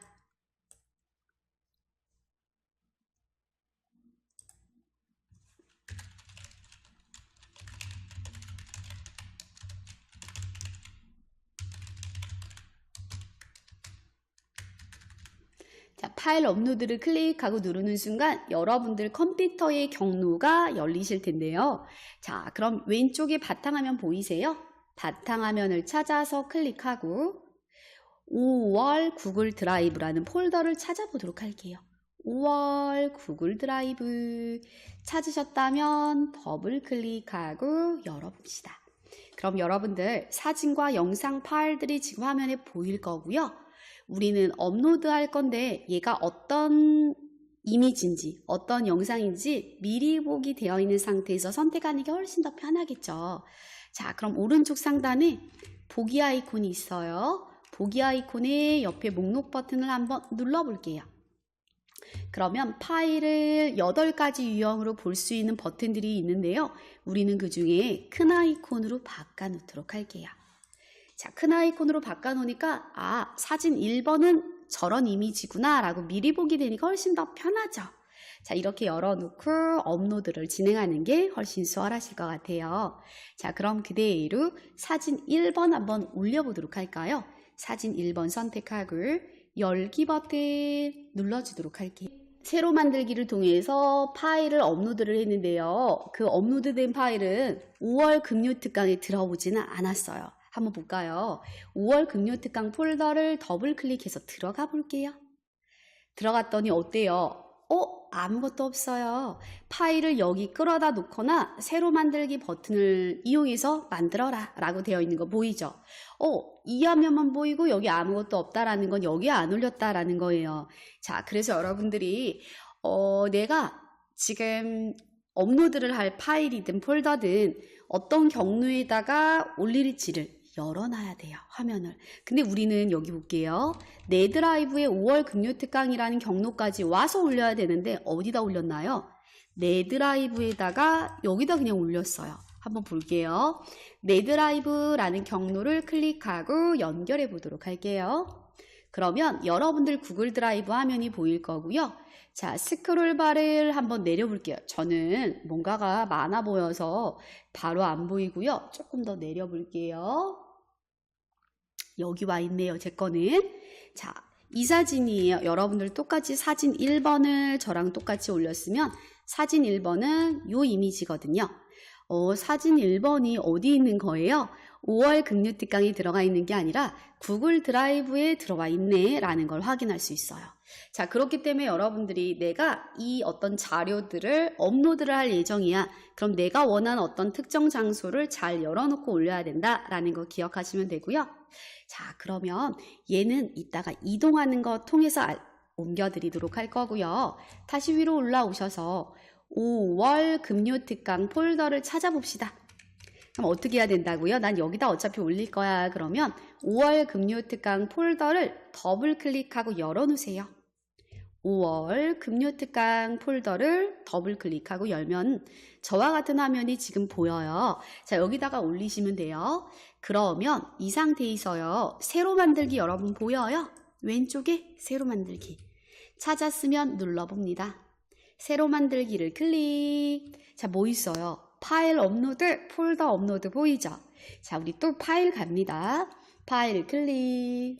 자, 파일 업로드를 클릭하고 누르는 순간 여러분들 컴퓨터의 경로가 열리실 텐데요. 자, 그럼 왼쪽에 바탕화면 보이세요? 바탕화면을 찾아서 클릭하고 5월 구글 드라이브라는 폴더를 찾아보도록 할게요. 5월 구글 드라이브 찾으셨다면 더블 클릭하고 열어봅시다. 그럼 여러분들 사진과 영상 파일들이 지금 화면에 보일 거고요. 우리는 업로드 할 건데 얘가 어떤 이미지인지 어떤 영상인지 미리 보기 되어 있는 상태에서 선택하는 게 훨씬 더 편하겠죠. 자, 그럼 오른쪽 상단에 보기 아이콘이 있어요. 보기 아이콘의 옆에 목록 버튼을 한번 눌러볼게요. 그러면 파일을 8가지 유형으로 볼 수 있는 버튼들이 있는데요. 우리는 그 중에 큰 아이콘으로 바꿔놓도록 할게요. 자, 큰 아이콘으로 바꿔놓으니까 사진 1번은 저런 이미지구나 라고 미리 보게 되니까 훨씬 더 편하죠. 자, 이렇게 열어놓고 업로드를 진행하는 게 훨씬 수월하실 것 같아요. 자, 그럼 그대로 사진 1번 한번 올려보도록 할까요? 사진 1번 선택하고 열기 버튼 눌러주도록 할게요. 새로 만들기를 통해서 파일을 업로드를 했는데요. 그 업로드된 파일은 5월 금요 특강에 들어오지는 않았어요. 한번 볼까요? 5월 금요 특강 폴더를 더블 클릭해서 들어가 볼게요. 들어갔더니 어때요? 아무것도 없어요. 파일을 여기 끌어다 놓거나 새로 만들기 버튼을 이용해서 만들어라 라고 되어 있는 거 보이죠? 이 화면만 보이고 여기 아무것도 없다라는 건 여기에 안 올렸다라는 거예요. 자, 그래서 여러분들이 내가 지금 업로드를 할 파일이든 폴더든 어떤 경로에다가 올릴지를 열어놔야 돼요. 화면을. 근데 우리는 여기 볼게요. 내 드라이브에 5월 금요 특강이라는 경로까지 와서 올려야 되는데 어디다 올렸나요? 내 드라이브에다가 여기다 그냥 올렸어요. 한번 볼게요. 내 드라이브라는 경로를 클릭하고 연결해 보도록 할게요. 그러면 여러분들 구글 드라이브 화면이 보일 거고요. 자, 스크롤 바를 한번 내려볼게요. 저는 뭔가가 많아 보여서 바로 안 보이고요. 조금 더 내려볼게요. 여기 와 있네요. 제 거는. 자, 이 사진이에요. 여러분들 똑같이 사진 1번을 저랑 똑같이 올렸으면 사진 1번은 요 이미지거든요. 사진 1번이 어디 있는 거예요? 5월 금요 특강이 들어가 있는 게 아니라 구글 드라이브에 들어와 있네 라는 걸 확인할 수 있어요. 자, 그렇기 때문에 여러분들이 내가 이 어떤 자료들을 업로드를 할 예정이야. 그럼 내가 원하는 어떤 특정 장소를 잘 열어놓고 올려야 된다라는 거 기억하시면 되고요. 자, 그러면 얘는 이따가 이동하는 거 통해서 옮겨드리도록 할 거고요. 다시 위로 올라오셔서 5월 금요 특강 폴더를 찾아봅시다. 그럼 어떻게 해야 된다고요? 난 여기다 어차피 올릴 거야. 그러면 5월 금요 특강 폴더를 더블 클릭하고 열어놓으세요. 5월 금요 특강 폴더를 더블 클릭하고 열면 저와 같은 화면이 지금 보여요. 자, 여기다가 올리시면 돼요. 그러면 이 상태에서요. 새로 만들기 여러분 보여요? 왼쪽에 새로 만들기. 찾았으면 눌러봅니다. 새로 만들기를 클릭. 자, 뭐 있어요? 파일 업로드, 폴더 업로드 보이죠? 자, 우리 또 파일 갑니다. 파일 클릭.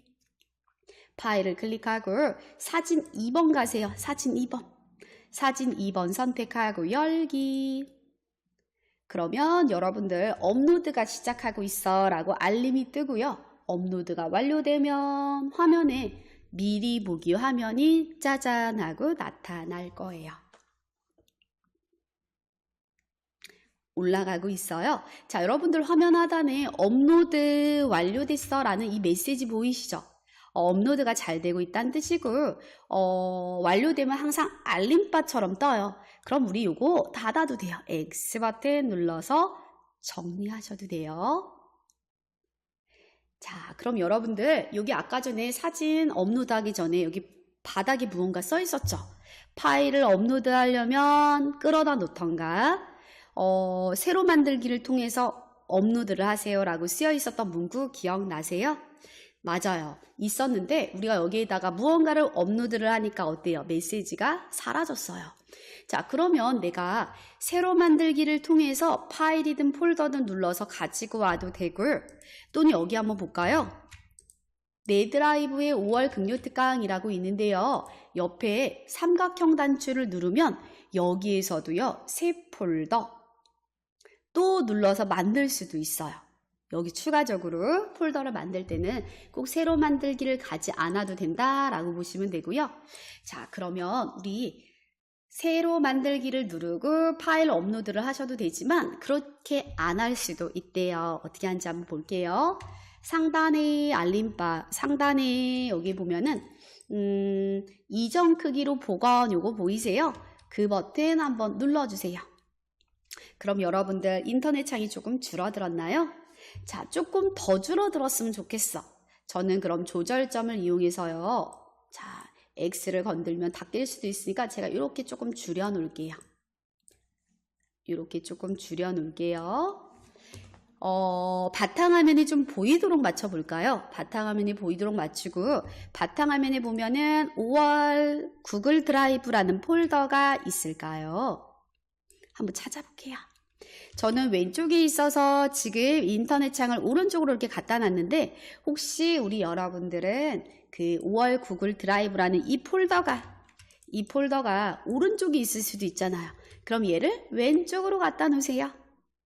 파일을 클릭하고 사진 2번 가세요. 사진 2번. 사진 2번 선택하고 열기. 그러면 여러분들 업로드가 시작하고 있어 라고 알림이 뜨고요. 업로드가 완료되면 화면에 미리 보기 화면이 짜잔 하고 나타날 거예요. 올라가고 있어요. 자, 여러분들 화면 하단에 업로드 완료됐어 라는 이 메시지 보이시죠? 업로드가 잘 되고 있다는 뜻이고 완료되면 항상 알림바처럼 떠요. 그럼 우리 요거 닫아도 돼요. X 버튼 눌러서 정리하셔도 돼요. 자, 그럼 여러분들 여기 아까 전에 사진 업로드하기 전에 여기 바닥에 무언가 써 있었죠? 파일을 업로드하려면 끌어다 놓던가 새로 만들기를 통해서 업로드를 하세요 라고 쓰여 있었던 문구 기억나세요? 맞아요. 있었는데 우리가 여기에다가 무언가를 업로드를 하니까 어때요? 메시지가 사라졌어요. 자, 그러면 내가 새로 만들기를 통해서 파일이든 폴더든 눌러서 가지고 와도 되고 또는 여기 한번 볼까요? 내 드라이브에 5월 금요 특강이라고 있는데요. 옆에 삼각형 단추를 누르면 여기에서도요. 새 폴더 또 눌러서 만들 수도 있어요. 여기 추가적으로 폴더를 만들 때는 꼭 새로 만들기를 가지 않아도 된다라고 보시면 되고요. 자, 그러면 우리 새로 만들기를 누르고 파일 업로드를 하셔도 되지만 그렇게 안 할 수도 있대요. 어떻게 하는지 한번 볼게요. 상단에 알림바, 상단에 여기 보면은 이전 크기로 복원 요거 보이세요? 그 버튼 한번 눌러주세요. 그럼 여러분들 인터넷 창이 조금 줄어들었나요? 자, 조금 더 줄어들었으면 좋겠어. 저는 그럼 조절점을 이용해서요. 자, X를 건들면 다 낄 수도 있으니까 제가 이렇게 조금 줄여 놓을게요. 이렇게 조금 줄여 놓을게요. 바탕화면이 좀 보이도록 맞춰볼까요? 바탕화면이 보이도록 맞추고, 바탕화면에 보면은 5월 구글 드라이브라는 폴더가 있을까요? 한번 찾아볼게요. 저는 왼쪽에 있어서 지금 인터넷 창을 오른쪽으로 이렇게 갖다 놨는데, 혹시 우리 여러분들은 그 5월 구글 드라이브라는 이 폴더가 오른쪽에 있을 수도 있잖아요. 그럼 얘를 왼쪽으로 갖다 놓으세요.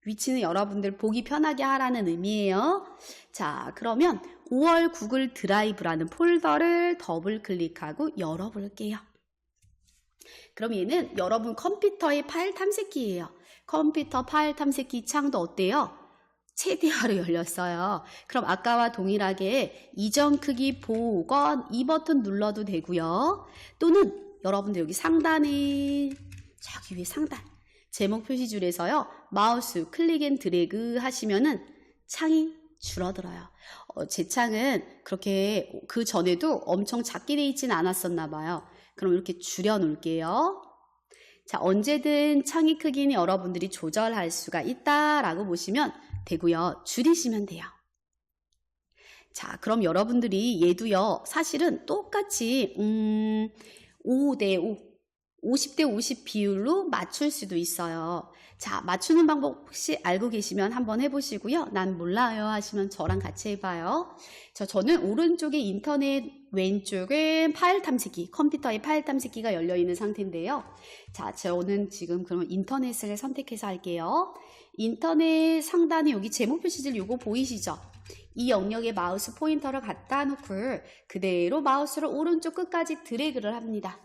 위치는 여러분들 보기 편하게 하라는 의미예요. 자, 그러면 5월 구글 드라이브라는 폴더를 더블 클릭하고 열어볼게요. 그럼 얘는 여러분 컴퓨터의 파일 탐색기예요. 컴퓨터 파일 탐색기 창도 어때요? 최대화로 열렸어요. 그럼 아까와 동일하게 이전 크기 보건 이 버튼 눌러도 되고요. 또는 여러분들 여기 상단에 저기 위에 상단 제목 표시줄에서요. 마우스 클릭 앤 드래그 하시면은 창이 줄어들어요. 제 창은 그렇게 그 전에도 엄청 작게 돼 있지는 않았었나 봐요. 그럼 이렇게 줄여 놓을게요. 자, 언제든 창의 크기는 여러분들이 조절할 수가 있다라고 보시면 되고요. 줄이시면 돼요. 자, 그럼 여러분들이 얘도요. 사실은 똑같이 5대5 50대 50 비율로 맞출 수도 있어요. 자, 맞추는 방법 혹시 알고 계시면 한번 해보시고요. 난 몰라요 하시면 저랑 같이 해봐요. 저는 오른쪽에 인터넷, 왼쪽에 파일 탐색기, 컴퓨터의 파일 탐색기가 열려있는 상태인데요. 자, 저는 지금 그러면 인터넷을 선택해서 할게요. 인터넷 상단에 여기 제목 표시줄 요거 보이시죠? 이 영역에 마우스 포인터를 갖다 놓고 그대로 마우스를 오른쪽 끝까지 드래그를 합니다.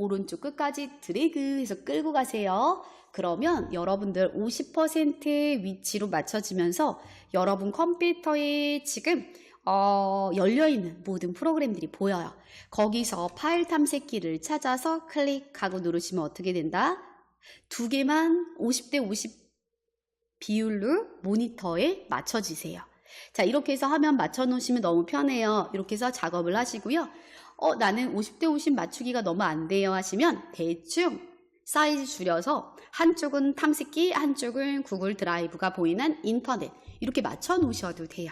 오른쪽 끝까지 드래그해서 끌고 가세요. 그러면 여러분들 50% 위치로 맞춰지면서 여러분 컴퓨터에 지금 열려있는 모든 프로그램들이 보여요. 거기서 파일 탐색기를 찾아서 클릭하고 누르시면 어떻게 된다? 두 개만 50대 50 비율로 모니터에 맞춰지세요. 자, 이렇게 해서 화면 맞춰 놓으시면 너무 편해요. 이렇게 해서 작업을 하시고요. 나는 50대 50 맞추기가 너무 안 돼요 하시면 대충 사이즈 줄여서 한쪽은 탐색기, 한쪽은 구글 드라이브가 보이는 인터넷 이렇게 맞춰 놓으셔도 돼요.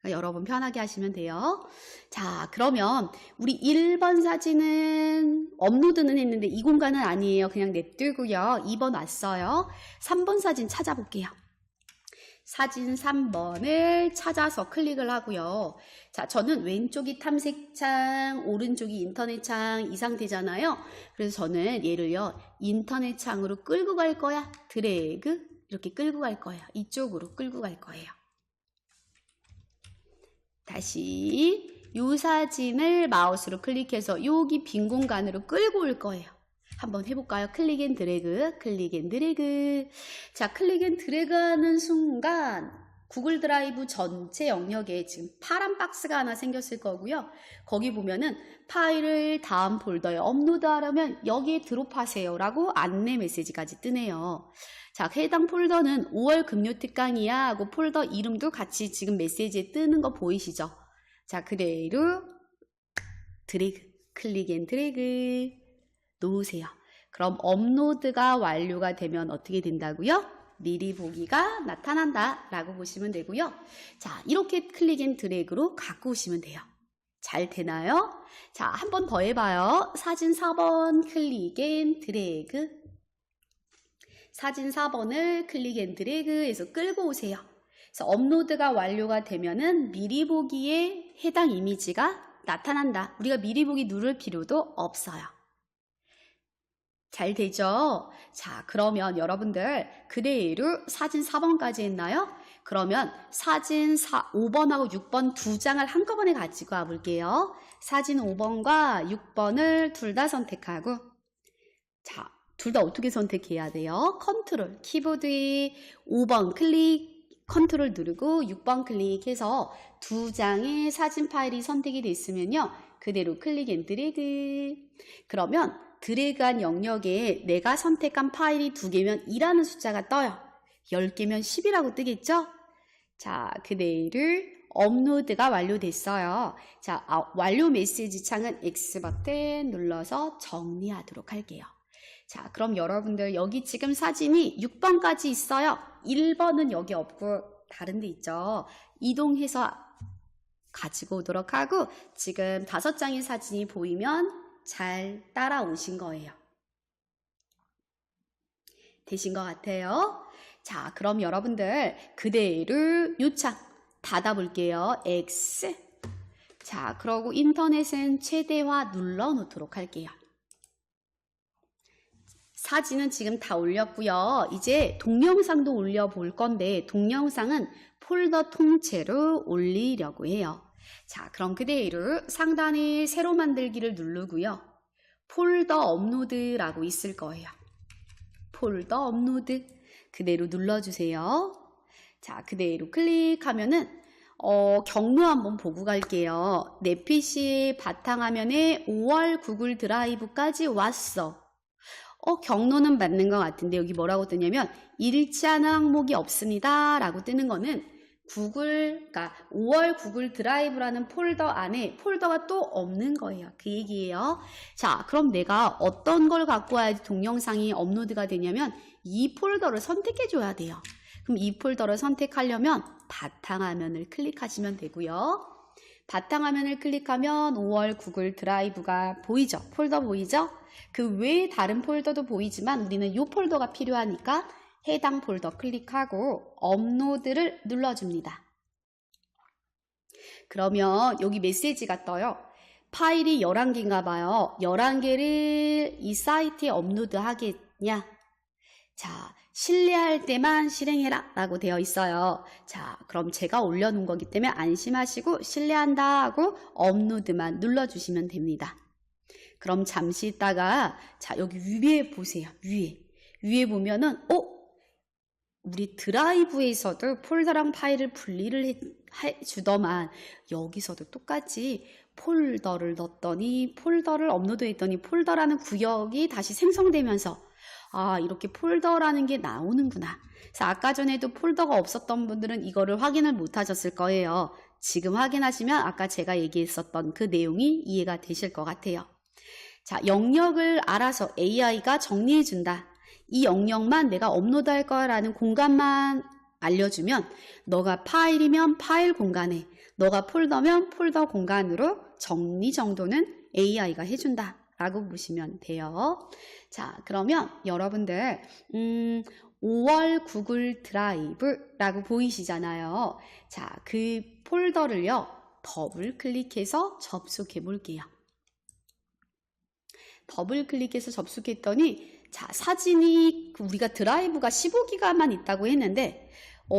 그러니까 여러분 편하게 하시면 돼요. 자, 그러면 우리 1번 사진은 업로드는 했는데 이 공간은 아니에요. 그냥 냅두고요. 2번 왔어요. 3번 사진 찾아볼게요. 사진 3번을 찾아서 클릭을 하고요. 자, 저는 왼쪽이 탐색창, 오른쪽이 인터넷 창 이 상태잖아요. 그래서 저는 얘를요, 인터넷 창으로 끌고 갈 거야. 드래그 이렇게 끌고 갈 거예요. 이쪽으로 끌고 갈 거예요. 다시 이 사진을 마우스로 클릭해서 여기 빈 공간으로 끌고 올 거예요. 한번 해볼까요? 클릭 앤 드래그, 클릭 앤 드래그. 자, 클릭 앤 드래그 하는 순간 구글 드라이브 전체 영역에 지금 파란 박스가 하나 생겼을 거고요. 거기 보면은 파일을 다음 폴더에 업로드하려면 여기에 드롭하세요 라고 안내 메시지까지 뜨네요. 자, 해당 폴더는 5월 금요 특강이야 하고 폴더 이름도 같이 지금 메시지에 뜨는 거 보이시죠? 자, 그대로 드래그, 클릭 앤 드래그 놓으세요. 그럼 업로드가 완료가 되면 어떻게 된다고요? 미리 보기가 나타난다 라고 보시면 되고요. 자, 이렇게 클릭 앤 드래그로 갖고 오시면 돼요. 잘 되나요? 자, 한 번 더 해봐요. 사진 4번 클릭 앤 드래그. 사진 4번을 클릭 앤 드래그해서 끌고 오세요. 그래서 업로드가 완료가 되면은 미리 보기에 해당 이미지가 나타난다. 우리가 미리 보기 누를 필요도 없어요. 잘 되죠? 자, 그러면 여러분들 그대로 사진 4번까지 했나요? 그러면 사진 5번하고 6번 두 장을 한꺼번에 가지고 와볼게요. 사진 5번과 6번을 둘 다 선택하고, 자, 둘 다 어떻게 선택해야 돼요? 컨트롤, 키보드에 5번 클릭, 컨트롤 누르고 6번 클릭해서 두 장의 사진 파일이 선택이 됐으면요. 그대로 클릭 앤 드래그. 그러면 드래그한 영역에 내가 선택한 파일이 2개면 2라는 숫자가 떠요. 10개면 10이라고 뜨겠죠? 자, 그대로 업로드가 완료됐어요. 자, 완료 메시지 창은 X 버튼 눌러서 정리하도록 할게요. 자, 그럼 여러분들 여기 지금 사진이 6번까지 있어요. 1번은 여기 없고 다른 데 있죠. 이동해서 가지고 오도록 하고 지금 5장의 사진이 보이면 잘 따라오신 거예요. 되신 것 같아요. 자, 그럼 여러분들 그대로 요창 닫아볼게요. X. 자, 그러고 인터넷은 최대화 눌러 놓도록 할게요. 사진은 지금 다 올렸고요. 이제 동영상도 올려볼 건데 동영상은 폴더 통째로 올리려고 해요. 자, 그럼 그대로 상단에 새로 만들기를 누르고요. 폴더 업로드라고 있을 거예요. 폴더 업로드 그대로 눌러주세요. 자, 그대로 클릭하면은 경로 한번 보고 갈게요. 내 PC의 바탕화면에 5월 구글 드라이브까지 왔어. 경로는 맞는 것 같은데 여기 뭐라고 뜨냐면 일치하는 항목이 없습니다 라고 뜨는 거는 그러니까 5월 구글 드라이브라는 폴더 안에 폴더가 또 없는 거예요. 그 얘기예요. 자, 그럼 내가 어떤 걸 갖고 와야지 동영상이 업로드가 되냐면 이 폴더를 선택해 줘야 돼요. 그럼 이 폴더를 선택하려면 바탕화면을 클릭하시면 되고요. 바탕화면을 클릭하면 5월 구글 드라이브가 보이죠? 폴더 보이죠? 그 외에 다른 폴더도 보이지만 우리는 이 폴더가 필요하니까 해당 폴더 클릭하고 업로드를 눌러줍니다. 그러면 여기 메시지가 떠요. 파일이 11개인가 봐요. 11개를 이 사이트에 업로드 하겠냐? 자, 신뢰할 때만 실행해라 라고 되어 있어요. 자, 그럼 제가 올려놓은 거기 때문에 안심하시고 신뢰한다 하고 업로드만 눌러주시면 됩니다. 그럼 잠시 있다가 자, 여기 위에 보세요. 위에 보면은 우리 드라이브에서도 폴더랑 파일을 분리를 해주더만 여기서도 똑같이 폴더를 넣었더니 폴더를 업로드했더니 폴더라는 구역이 다시 생성되면서 이렇게 폴더라는 게 나오는구나. 그래서 아까 전에도 폴더가 없었던 분들은 이거를 확인을 못 하셨을 거예요. 지금 확인하시면 아까 제가 얘기했었던 그 내용이 이해가 되실 것 같아요. 자, 영역을 알아서 AI가 정리해준다. 이 영역만 내가 업로드할 거라는 공간만 알려주면 너가 파일이면 파일 공간에 너가 폴더면 폴더 공간으로 정리 정도는 AI가 해준다 라고 보시면 돼요. 자, 그러면 여러분들 5월 구글 드라이브라고 보이시잖아요. 자, 그 폴더를요 더블 클릭해서 접속해 볼게요. 더블 클릭해서 접속했더니 자, 사진이 우리가 드라이브가 15기가만 있다고 했는데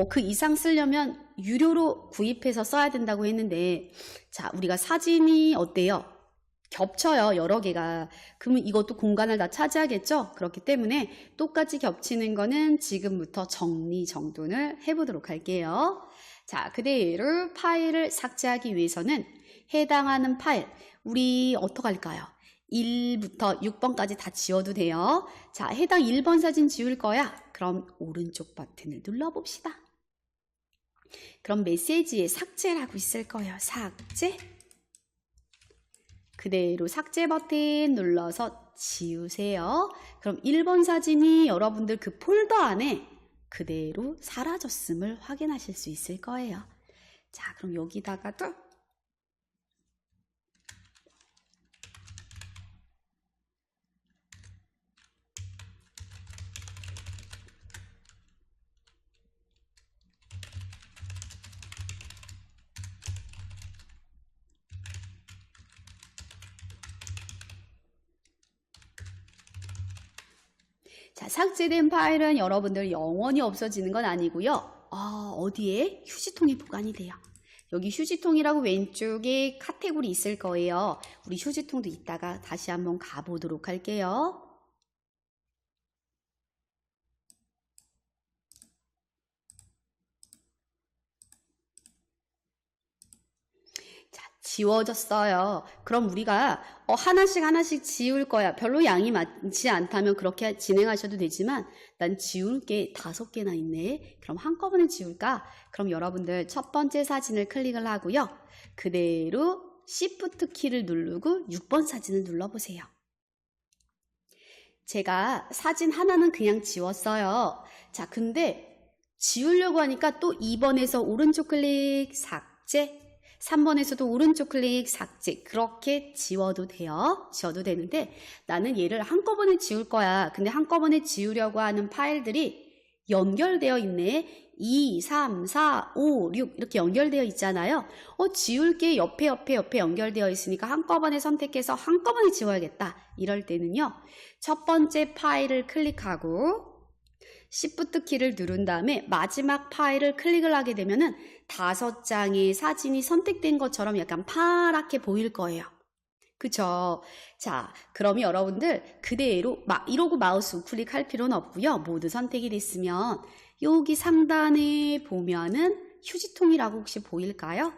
그 이상 쓰려면 유료로 구입해서 써야 된다고 했는데 자, 우리가 사진이 어때요? 겹쳐요. 여러 개가. 그러면 이것도 공간을 다 차지하겠죠? 그렇기 때문에 똑같이 겹치는 거는 지금부터 정리 정돈을 해보도록 할게요. 자, 그대로 파일을 삭제하기 위해서는 해당하는 파일 우리 어떻게 할까요? 1부터 6번까지 다 지워도 돼요. 자, 해당 1번 사진 지울 거야. 그럼 오른쪽 버튼을 눌러봅시다. 그럼 메시지에 삭제라고 있을 거예요. 삭제. 그대로 삭제 버튼 눌러서 지우세요. 그럼 1번 사진이 여러분들 그 폴더 안에 그대로 사라졌음을 확인하실 수 있을 거예요. 자, 그럼 여기다가도 자, 삭제된 파일은 여러분들 영원히 없어지는 건 아니고요. 어디에? 휴지통에 보관이 돼요. 여기 휴지통이라고 왼쪽에 카테고리 있을 거예요. 우리 휴지통도 이따가 다시 한번 가보도록 할게요. 지워졌어요. 그럼 우리가 하나씩 지울 거야. 별로 양이 많지 않다면 그렇게 진행하셔도 되지만 난 지울 게 5개나 있네. 그럼 한꺼번에 지울까? 그럼 여러분들 첫 번째 사진을 클릭을 하고요. 그대로 Shift 키를 누르고 6번 사진을 눌러보세요. 제가 사진 하나는 그냥 지웠어요. 자, 근데 지우려고 하니까 또 2번에서 오른쪽 클릭 삭제, 3번에서도 오른쪽 클릭 삭제, 그렇게 지워도 돼요. 지워도 되는데 나는 얘를 한꺼번에 지울 거야. 근데 한꺼번에 지우려고 하는 파일들이 연결되어 있네. 2, 3, 4, 5, 6 이렇게 연결되어 있잖아요. 지울 게 옆에 연결되어 있으니까 한꺼번에 선택해서 한꺼번에 지워야겠다. 이럴 때는요. 첫 번째 파일을 클릭하고 Shift 키를 누른 다음에 마지막 파일을 클릭을 하게 되면은 5장의 사진이 선택된 것처럼 약간 파랗게 보일 거예요. 그쵸? 자, 그럼 여러분들 그대로 이러고 마우스 우클릭 할 필요는 없고요. 모두 선택이 됐으면 여기 상단에 보면은 휴지통이라고 혹시 보일까요?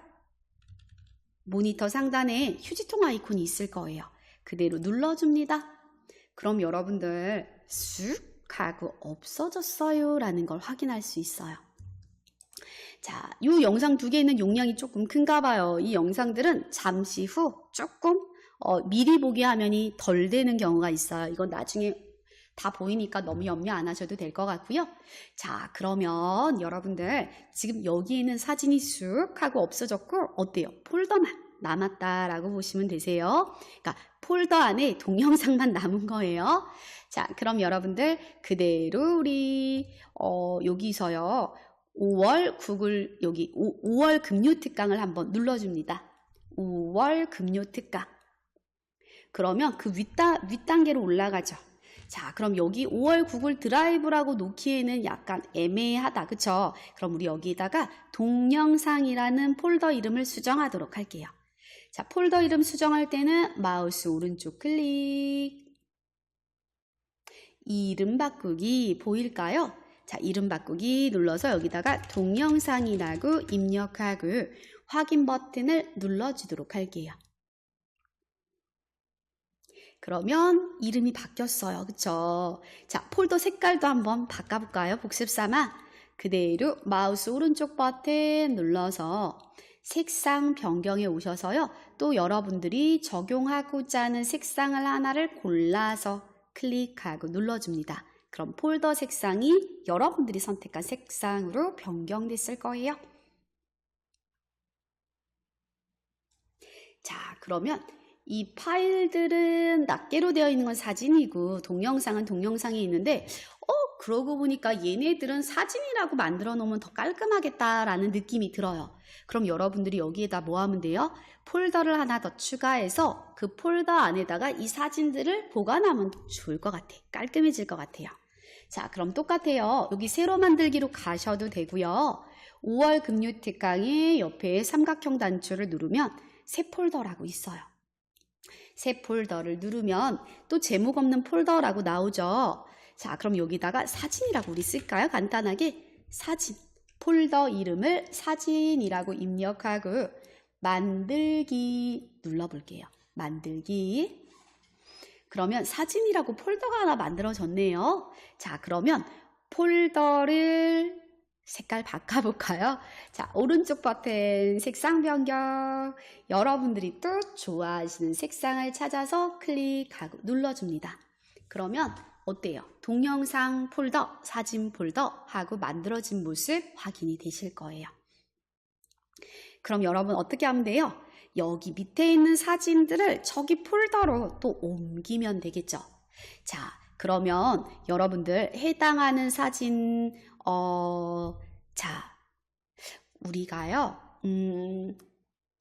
모니터 상단에 휴지통 아이콘이 있을 거예요. 그대로 눌러줍니다. 그럼 여러분들 쑥 하고 없어졌어요 라는 걸 확인할 수 있어요. 자, 이 영상 2개는 용량이 조금 큰가 봐요. 이 영상들은 잠시 후 조금 미리 보기 화면이 덜 되는 경우가 있어요. 이건 나중에 다 보이니까 너무 염려 안 하셔도 될 것 같고요. 자, 그러면 여러분들 지금 여기에는 사진이 쑥 하고 없어졌고 어때요? 폴더만 남았다라고 보시면 되세요. 그러니까 폴더 안에 동영상만 남은 거예요. 자, 그럼 여러분들 그대로 우리 여기서요. 5월 구글 여기 5월 금요 특강을 한번 눌러줍니다. 5월 금요 특강. 그러면 그 윗단계로 올라가죠. 자, 그럼 여기 5월 구글 드라이브라고 놓기에는 약간 애매하다. 그쵸? 그럼 우리 여기다가 동영상이라는 폴더 이름을 수정하도록 할게요. 자, 폴더 이름 수정할 때는 마우스 오른쪽 클릭. 이름 바꾸기 보일까요? 자, 이름 바꾸기 눌러서 여기다가 동영상이라고 입력하고 확인 버튼을 눌러주도록 할게요. 그러면 이름이 바뀌었어요. 그쵸? 자, 폴더 색깔도 한번 바꿔볼까요? 복습 삼아 그대로 마우스 오른쪽 버튼 눌러서 색상 변경에 오셔서요. 또 여러분들이 적용하고자 하는 색상을 하나를 골라서 클릭하고 눌러줍니다. 그럼 폴더 색상이 여러분들이 선택한 색상으로 변경됐을 거예요. 자, 그러면 이 파일들은 낱개로 되어 있는 건 사진이고 동영상은 동영상이 있는데 그러고 보니까 얘네들은 사진이라고 만들어 놓으면 더 깔끔하겠다라는 느낌이 들어요. 그럼 여러분들이 여기에다 뭐 하면 돼요? 폴더를 하나 더 추가해서 그 폴더 안에다가 이 사진들을 보관하면 좋을 것 같아. 깔끔해질 것 같아요. 자, 그럼 똑같아요. 여기 새로 만들기로 가셔도 되고요. 5월 금요 특강의 옆에 삼각형 단추를 누르면 새 폴더라고 있어요. 새 폴더를 누르면 또 제목 없는 폴더라고 나오죠. 자, 그럼 여기다가 사진이라고 우리 쓸까요? 간단하게 사진. 폴더 이름을 사진이라고 입력하고 만들기 눌러볼게요. 만들기. 그러면 사진이라고 폴더가 하나 만들어졌네요. 자, 그러면 폴더를 색깔 바꿔볼까요? 자, 오른쪽 버튼 색상 변경. 여러분들이 또 좋아하시는 색상을 찾아서 클릭하고 눌러줍니다. 그러면 어때요? 동영상 폴더, 사진 폴더 하고 만들어진 모습 확인이 되실 거예요. 그럼 여러분 어떻게 하면 돼요? 여기 밑에 있는 사진들을 저기 폴더로 또 옮기면 되겠죠. 자, 그러면 여러분들 해당하는 사진 자, 우리가요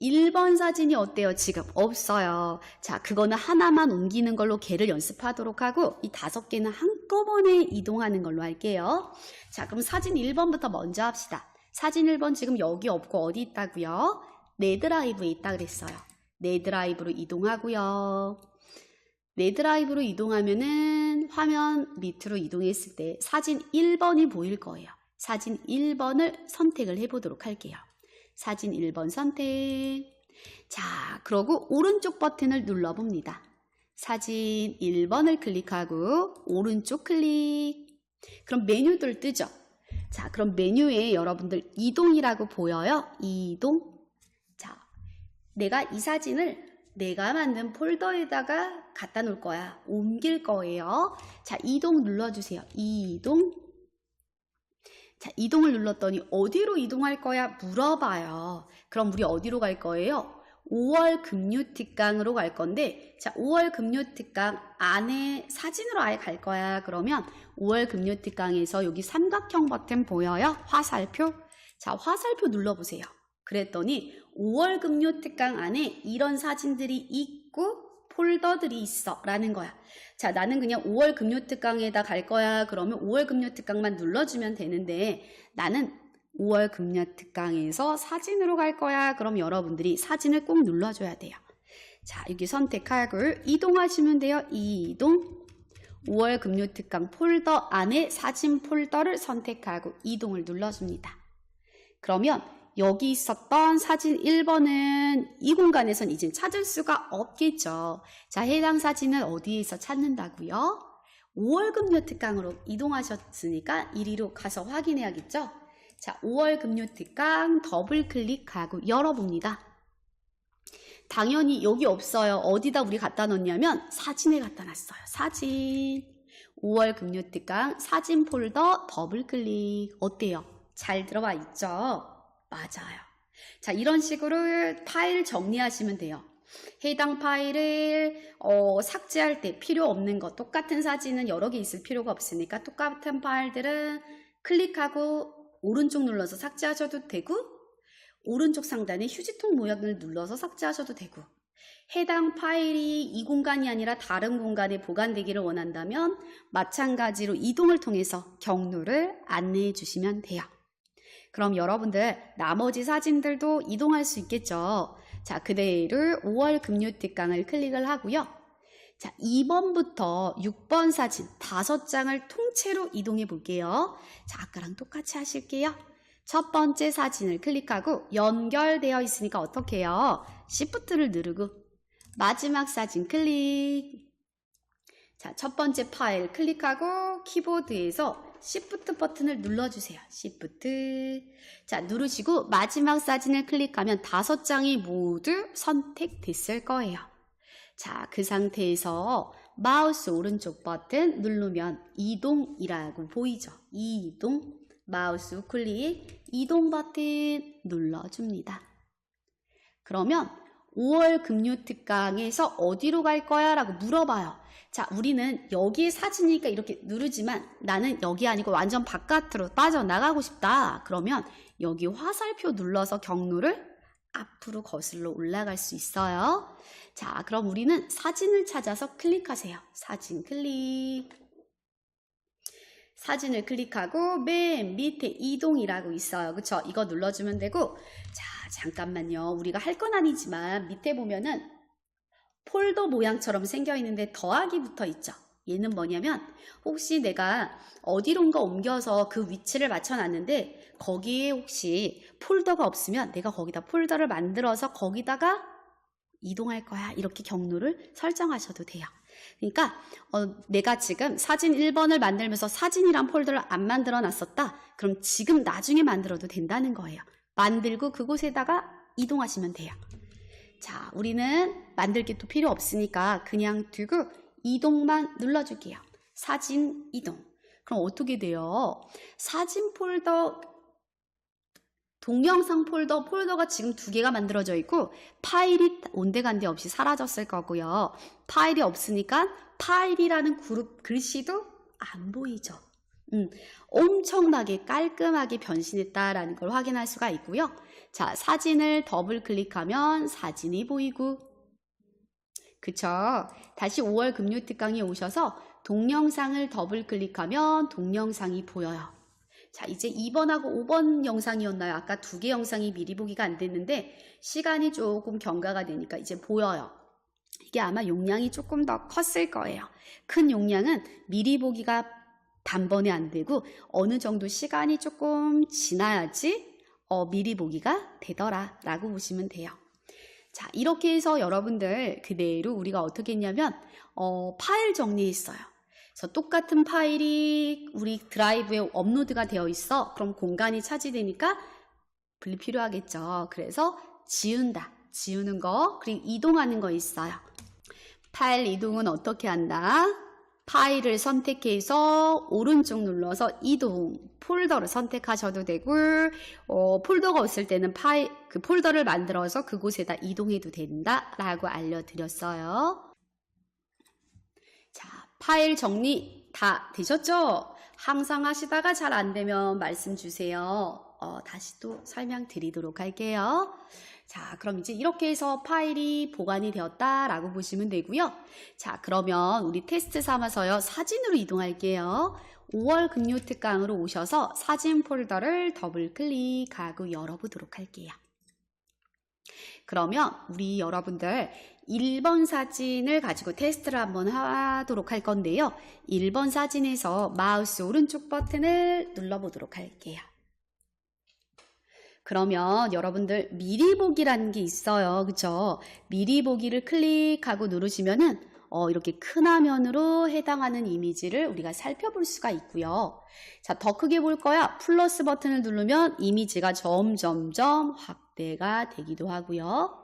1번 사진이 어때요? 지금 없어요. 자, 그거는 하나만 옮기는 걸로 개를 연습하도록 하고 이 5개는 한꺼번에 이동하는 걸로 할게요. 자, 그럼 사진 1번부터 먼저 합시다. 사진 1번 지금 여기 없고 어디 있다고요? 내 드라이브에 있다 그랬어요. 내 드라이브로 이동하고요. 내 드라이브로 이동하면은 화면 밑으로 이동했을 때 사진 1번이 보일 거예요. 사진 1번을 선택을 해보도록 할게요. 사진 1번 선택. 자, 그러고 오른쪽 버튼을 눌러봅니다. 사진 1번을 클릭하고 오른쪽 클릭. 그럼 메뉴들 뜨죠? 자, 그럼 메뉴에 여러분들 이동이라고 보여요? 이동. 자, 내가 이 사진을 내가 만든 폴더에다가 갖다 놓을 거야. 옮길 거예요. 자, 이동 눌러주세요. 이동. 자, 이동을 눌렀더니 어디로 이동할 거야? 물어봐요. 그럼 우리 어디로 갈 거예요? 5월 금융특강으로 갈 건데, 자, 5월 금융특강 안에 사진으로 아예 갈 거야. 그러면 5월 금융특강에서 여기 삼각형 버튼 보여요? 화살표. 자, 화살표 눌러보세요. 그랬더니 5월 금융특강 안에 이런 사진들이 있고 폴더들이 있어 라는 거야. 자, 나는 그냥 5월 금융특강에다 갈 거야. 그러면 5월 금융특강만 눌러주면 되는데, 나는 5월 금융특강에서 사진으로 갈 거야. 그럼 여러분들이 사진을 꼭 눌러줘야 돼요. 자, 여기 선택하고 이동하시면 돼요. 이동. 5월 금융특강 폴더 안에 사진 폴더를 선택하고 이동을 눌러줍니다. 그러면 여기 있었던 사진 1번은 이 공간에선 이제 찾을 수가 없겠죠. 자, 해당 사진을 어디에서 찾는다고요? 5월 금융특강으로 이동하셨으니까 이리로 가서 확인해야겠죠? 자, 5월 금융특강 더블 클릭하고 열어봅니다. 당연히 여기 없어요. 어디다 우리 갖다 놓냐면 사진에 갖다 놨어요. 사진. 5월 금융특강 사진 폴더 더블 클릭. 어때요? 잘 들어와 있죠? 맞아요. 자, 이런 식으로 파일 정리하시면 돼요. 해당 파일을 삭제할 때 필요 없는 거, 똑같은 사진은 여러 개 있을 필요가 없으니까 똑같은 파일들은 클릭하고 오른쪽 눌러서 삭제하셔도 되고, 오른쪽 상단에 휴지통 모양을 눌러서 삭제하셔도 되고, 해당 파일이 이 공간이 아니라 다른 공간에 보관되기를 원한다면 마찬가지로 이동을 통해서 경로를 안내해 주시면 돼요. 그럼 여러분들 나머지 사진들도 이동할 수 있겠죠. 자, 그대로 5월 금융특강을 클릭을 하고요. 자, 2번부터 6번 사진 5장을 통째로 이동해 볼게요. 자, 아까랑 똑같이 하실게요. 첫 번째 사진을 클릭하고 연결되어 있으니까 어떻게 해요? Shift를 누르고 마지막 사진 클릭. 자, 첫 번째 파일 클릭하고 키보드에서 Shift 버튼을 눌러주세요. Shift. 자, 누르시고 마지막 사진을 클릭하면 5장이 모두 선택됐을 거예요. 자, 그 상태에서 마우스 오른쪽 버튼 누르면 이동이라고 보이죠? 이동. 마우스 우클릭 이동 버튼 눌러줍니다. 그러면 5월 금융특강에서 어디로 갈 거야? 라고 물어봐요. 자, 우리는 여기에 사진이니까 이렇게 누르지만 나는 여기 아니고 완전 바깥으로 빠져나가고 싶다. 그러면 여기 화살표 눌러서 경로를 앞으로 거슬러 올라갈 수 있어요. 자, 그럼 우리는 사진을 찾아서 클릭하세요. 사진 클릭. 사진을 클릭하고 맨 밑에 이동이라고 있어요. 그쵸? 이거 눌러주면 되고, 자, 잠깐만요. 우리가 할 건 아니지만 밑에 보면은 폴더 모양처럼 생겨 있는데 더하기 붙어 있죠. 얘는 뭐냐면 혹시 내가 어디론가 옮겨서 그 위치를 맞춰놨는데 거기에 혹시 폴더가 없으면 내가 거기다 폴더를 만들어서 거기다가 이동할 거야. 이렇게 경로를 설정하셔도 돼요. 그러니까 내가 지금 사진 1번을 만들면서 사진이란 폴더를 안 만들어 놨었다. 그럼 지금 나중에 만들어도 된다는 거예요. 만들고 그곳에다가 이동하시면 돼요. 자, 우리는 만들 게 또 필요 없으니까 그냥 두고 이동만 눌러줄게요. 사진 이동. 그럼 어떻게 돼요? 사진 폴더, 동영상 폴더가 지금 2개가 만들어져 있고 파일이 온데간데 없이 사라졌을 거고요. 파일이 없으니까 파일이라는 그룹 글씨도 안 보이죠. 엄청나게 깔끔하게 변신했다라는 걸 확인할 수가 있고요. 자, 사진을 더블 클릭하면 사진이 보이고, 그쵸? 다시 5월 금융특강에 오셔서 동영상을 더블 클릭하면 동영상이 보여요. 자, 이제 2번하고 5번 영상이었나요? 아까 2개 영상이 미리 보기가 안 됐는데 시간이 조금 경과가 되니까 이제 보여요. 이게 아마 용량이 조금 더 컸을 거예요. 큰 용량은 미리 보기가 단번에 안 되고 어느 정도 시간이 조금 지나야지 미리 보기가 되더라 라고 보시면 돼요. 자, 이렇게 해서 여러분들 그대로 우리가 어떻게 했냐면 파일 정리했어요. 그래서 똑같은 파일이 우리 드라이브에 업로드가 되어 있어. 그럼 공간이 차지되니까 분리 필요하겠죠. 그래서 지운다. 지우는 거, 그리고 이동하는 거 있어요. 파일 이동은 어떻게 한다? 파일을 선택해서 오른쪽 눌러서 이동, 폴더를 선택하셔도 되고, 폴더가 없을 때는 그 폴더를 만들어서 그곳에다 이동해도 된다라고 알려드렸어요. 자, 파일 정리 다 되셨죠? 항상 하시다가 잘 안 되면 말씀 주세요. 다시 또 설명드리도록 할게요. 자, 그럼 이제 이렇게 해서 파일이 보관이 되었다라고 보시면 되고요. 자, 그러면 우리 테스트 삼아서요. 사진으로 이동할게요. 5월 금요 특강으로 오셔서 사진 폴더를 더블 클릭하고 열어보도록 할게요. 그러면 우리 여러분들 1번 사진을 가지고 테스트를 한번 하도록 할 건데요. 1번 사진에서 마우스 오른쪽 버튼을 눌러보도록 할게요. 그러면 여러분들 미리 보기라는 게 있어요. 그쵸? 미리 보기를 클릭하고 누르시면은 이렇게 큰 화면으로 해당하는 이미지를 우리가 살펴볼 수가 있고요. 자, 더 크게 볼 거야. 플러스 버튼을 누르면 이미지가 점점점 확대가 되기도 하고요.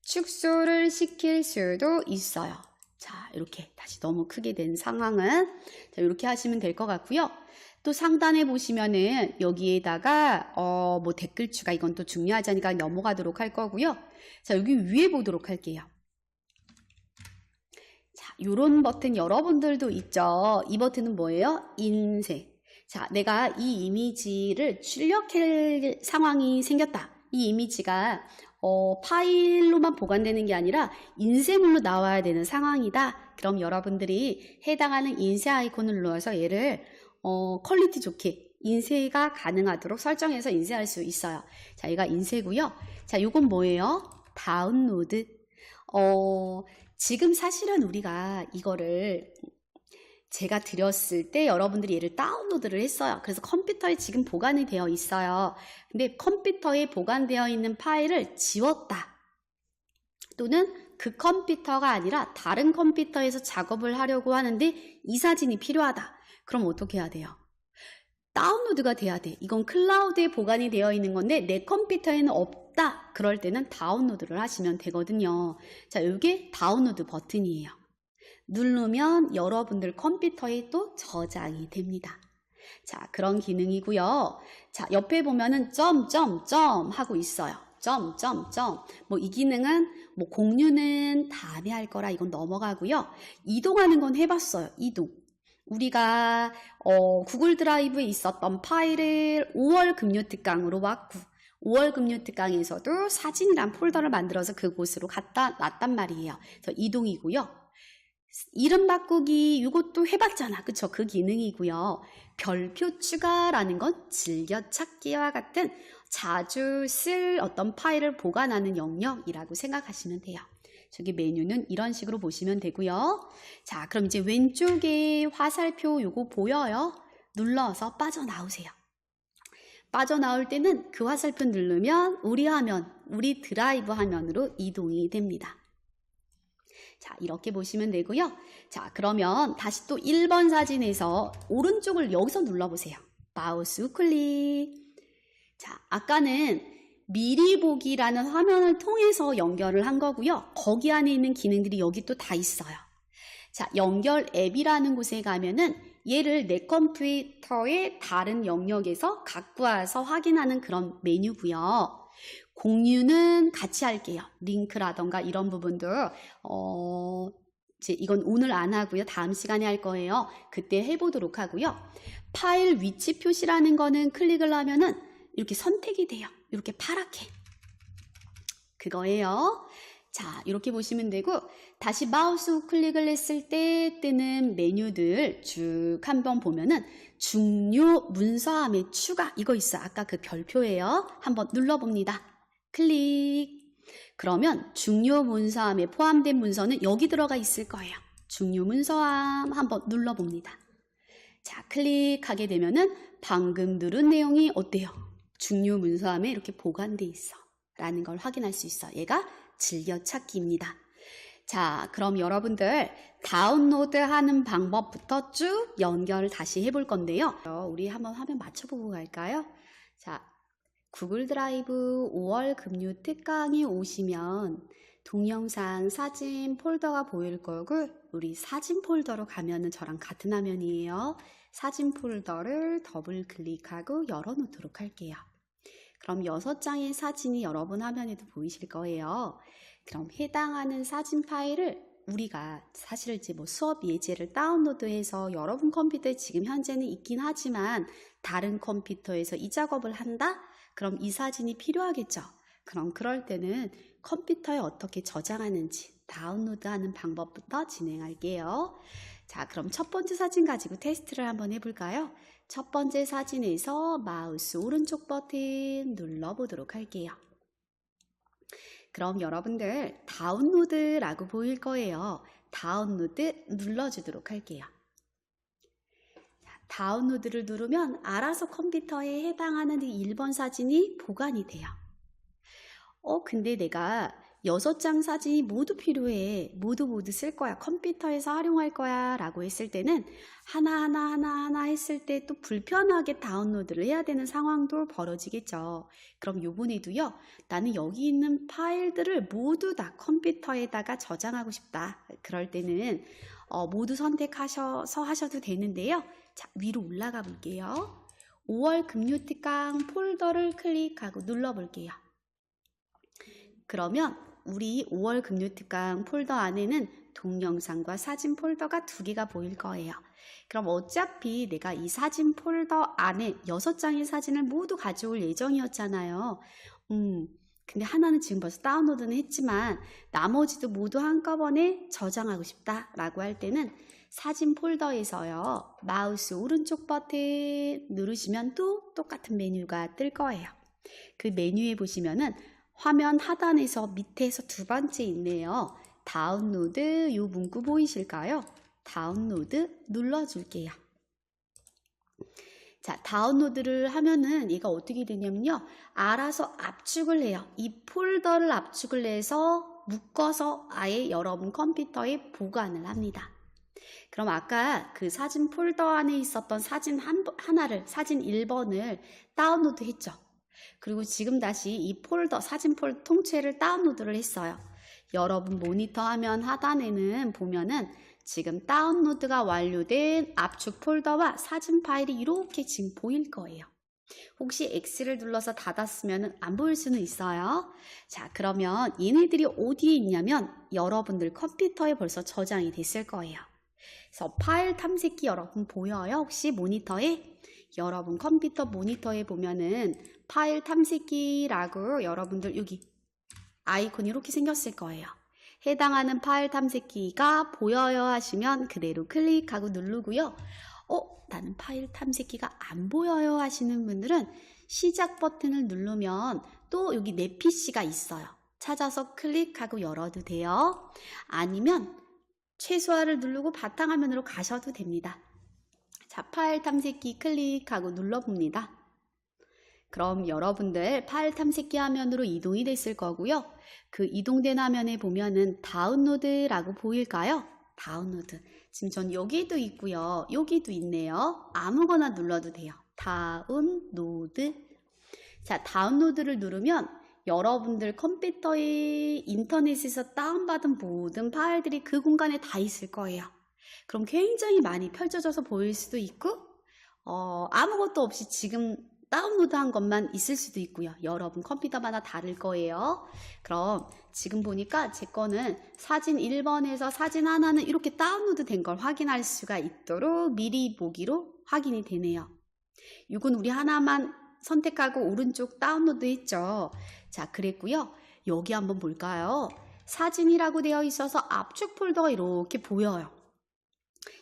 축소를 시킬 수도 있어요. 자, 이렇게 다시 너무 크게 된 상황은 자, 이렇게 하시면 될 것 같고요. 또 상단에 보시면은 여기에다가 뭐 댓글 추가, 이건 또 중요하지 않으니까 넘어가도록 할 거고요. 자, 여기 위에 보도록 할게요. 자, 요런 버튼 여러분들도 있죠. 이 버튼은 뭐예요? 인쇄. 자, 내가 이 이미지를 출력할 상황이 생겼다. 이 이미지가 파일로만 보관되는 게 아니라 인쇄물로 나와야 되는 상황이다. 그럼 여러분들이 해당하는 인쇄 아이콘을 눌러서 얘를 퀄리티 좋게 인쇄가 가능하도록 설정해서 인쇄할 수 있어요. 자, 얘가 인쇄고요. 자, 요건 뭐예요? 다운로드. 지금 사실은 우리가 이거를 제가 드렸을 때 여러분들이 얘를 다운로드를 했어요. 그래서 컴퓨터에 지금 보관이 되어 있어요. 근데 컴퓨터에 보관되어 있는 파일을 지웠다. 또는 그 컴퓨터가 아니라 다른 컴퓨터에서 작업을 하려고 하는데 이 사진이 필요하다. 그럼 어떻게 해야 돼요? 다운로드가 돼야 돼. 이건 클라우드에 보관이 되어 있는 건데 내 컴퓨터에는 없다. 그럴 때는 다운로드를 하시면 되거든요. 자, 이게 다운로드 버튼이에요. 누르면 여러분들 컴퓨터에 또 저장이 됩니다. 자, 그런 기능이고요. 자, 옆에 보면은 점점점 하고 있어요. 점점점. 뭐 이 기능은 뭐 공유는 다음에 할 거라 이건 넘어가고요. 이동하는 건 해봤어요. 이동. 우리가 구글 드라이브에 있었던 파일을 5월 금요 특강으로 왔고 5월 금요 특강에서도 사진이란 폴더를 만들어서 그곳으로 갖다 놨단 말이에요. 그래서 이동이고요. 이름 바꾸기 이것도 해봤잖아. 그쵸? 그 기능이고요. 별표 추가라는 건 즐겨찾기와 같은 자주 쓸 어떤 파일을 보관하는 영역이라고 생각하시면 돼요. 저기 메뉴는 이런 식으로 보시면 되고요. 자, 그럼 이제 왼쪽에 화살표 요거 보여요? 눌러서 빠져나오세요. 빠져나올 때는 그 화살표 누르면 우리 화면, 우리 드라이브 화면으로 이동이 됩니다. 자, 이렇게 보시면 되고요. 자, 그러면 다시 또 1번 사진에서 오른쪽을 여기서 눌러보세요. 마우스 우클릭. 자, 아까는 미리 보기라는 화면을 통해서 연결을 한 거고요. 거기 안에 있는 기능들이 여기 또 다 있어요. 자, 연결 앱이라는 곳에 가면은 얘를 내 컴퓨터의 다른 영역에서 갖고 와서 확인하는 그런 메뉴고요. 공유는 같이 할게요. 링크라던가 이런 부분도 이제 이건 오늘 안 하고요. 다음 시간에 할 거예요. 그때 해보도록 하고요. 파일 위치 표시라는 거는 클릭을 하면은 이렇게 선택이 돼요. 이렇게 파랗게. 그거예요. 자, 이렇게 보시면 되고 다시 마우스 우클릭을 했을 때 뜨는 메뉴들 쭉 한번 보면은 중요 문서함의 추가 이거 있어. 아까 그 별표예요. 한번 눌러봅니다. 클릭. 그러면 중요 문서함에 포함된 문서는 여기 들어가 있을 거예요. 중요 문서함 한번 눌러봅니다. 자, 클릭하게 되면은 방금 누른 내용이 어때요? 중요 문서함에 이렇게 보관돼 있어 라는 걸 확인할 수 있어. 얘가 즐겨찾기입니다. 자, 그럼 여러분들 다운로드하는 방법부터 쭉 연결을 다시 해볼 건데요. 우리 한번 화면 맞춰보고 갈까요? 자, 구글 드라이브 5월 금요 특강에 오시면 동영상 사진 폴더가 보일 거고 우리 사진 폴더로 가면은 저랑 같은 화면이에요. 사진 폴더를 더블 클릭하고 열어놓도록 할게요. 그럼 6장의 사진이 여러분 화면에도 보이실 거예요. 그럼 해당하는 사진 파일을 우리가 사실 이제 수업 예제를 다운로드해서 여러분 컴퓨터에 지금 현재는 있긴 하지만 다른 컴퓨터에서 이 작업을 한다? 그럼 이 사진이 필요하겠죠. 그럼 그럴 때는 컴퓨터에 어떻게 저장하는지 다운로드하는 방법부터 진행할게요. 자, 그럼 첫 번째 사진 가지고 테스트를 한번 해볼까요? 첫 번째 사진에서 마우스 오른쪽 버튼 눌러보도록 할게요. 그럼 여러분들 다운로드라고 보일 거예요. 다운로드 눌러주도록 할게요. 자, 다운로드를 누르면 알아서 컴퓨터에 해당하는 1번 사진이 보관이 돼요. 근데 내가 6장 사진이 모두 필요해. 모두 쓸 거야. 컴퓨터에서 활용할 거야. 라고 했을 때는 하나하나 했을 때 또 불편하게 다운로드를 해야 되는 상황도 벌어지겠죠. 그럼 요번에도요. 나는 여기 있는 파일들을 모두 다 컴퓨터에다가 저장하고 싶다. 그럴 때는 모두 선택하셔서 하셔도 되는데요. 자, 위로 올라가 볼게요. 5월 금요 특강 폴더를 클릭하고 눌러 볼게요. 그러면 우리 5월 금요 특강 폴더 안에는 동영상과 사진 폴더가 2개가 보일 거예요. 그럼 어차피 내가 이 사진 폴더 안에 6장의 사진을 모두 가져올 예정이었잖아요. 근데 하나는 지금 벌써 다운로드는 했지만 나머지도 모두 한꺼번에 저장하고 싶다 라고 할 때는 사진 폴더에서요. 마우스 오른쪽 버튼 누르시면 또 똑같은 메뉴가 뜰 거예요. 그 메뉴에 보시면은 화면 하단에서 밑에서 2번째 있네요. 다운로드 이 문구 보이실까요? 다운로드 눌러줄게요. 자, 다운로드를 하면은 얘가 어떻게 되냐면요. 알아서 압축을 해요. 이 폴더를 압축을 해서 묶어서 아예 여러분 컴퓨터에 보관을 합니다. 그럼 아까 그 사진 폴더 안에 있었던 사진 하나를, 사진 1번을 다운로드 했죠. 그리고 지금 다시 이 폴더, 사진 폴더 통째를 다운로드를 했어요. 여러분 모니터 화면 하단에는 보면은 지금 다운로드가 완료된 압축 폴더와 사진 파일이 이렇게 지금 보일 거예요. 혹시 X를 눌러서 닫았으면 안 보일 수는 있어요. 자, 그러면 얘네들이 어디에 있냐면 여러분들 컴퓨터에 벌써 저장이 됐을 거예요. 그래서 파일 탐색기 여러분 보여요? 혹시 모니터에? 여러분 컴퓨터 모니터에 보면은 파일 탐색기라고 여러분들 여기 아이콘이 이렇게 생겼을 거예요. 해당하는 파일 탐색기가 보여요 하시면 그대로 클릭하고 누르고요. 나는 파일 탐색기가 안 보여요 하시는 분들은 시작 버튼을 누르면 또 여기 내 PC가 있어요. 찾아서 클릭하고 열어도 돼요. 아니면 최소화를 누르고 바탕화면으로 가셔도 됩니다. 자, 파일 탐색기 클릭하고 눌러봅니다. 그럼 여러분들 파일 탐색기 화면으로 이동이 됐을 거고요. 그 이동된 화면에 보면은 다운로드라고 보일까요? 다운로드. 지금 전 여기도 있고요. 여기도 있네요. 아무거나 눌러도 돼요. 다운로드. 자, 다운로드를 누르면 여러분들 컴퓨터에 인터넷에서 다운받은 모든 파일들이 그 공간에 다 있을 거예요. 그럼 굉장히 많이 펼쳐져서 보일 수도 있고 아무것도 없이 지금 다운로드한 것만 있을 수도 있고요. 여러분 컴퓨터마다 다를 거예요. 그럼 지금 보니까 제 거는 사진 1번에서 사진 하나는 이렇게 다운로드 된 걸 확인할 수가 있도록 미리 보기로 확인이 되네요. 이건 우리 하나만 선택하고 오른쪽 다운로드 했죠. 자, 그랬고요. 여기 한번 볼까요? 사진이라고 되어 있어서 압축 폴더가 이렇게 보여요.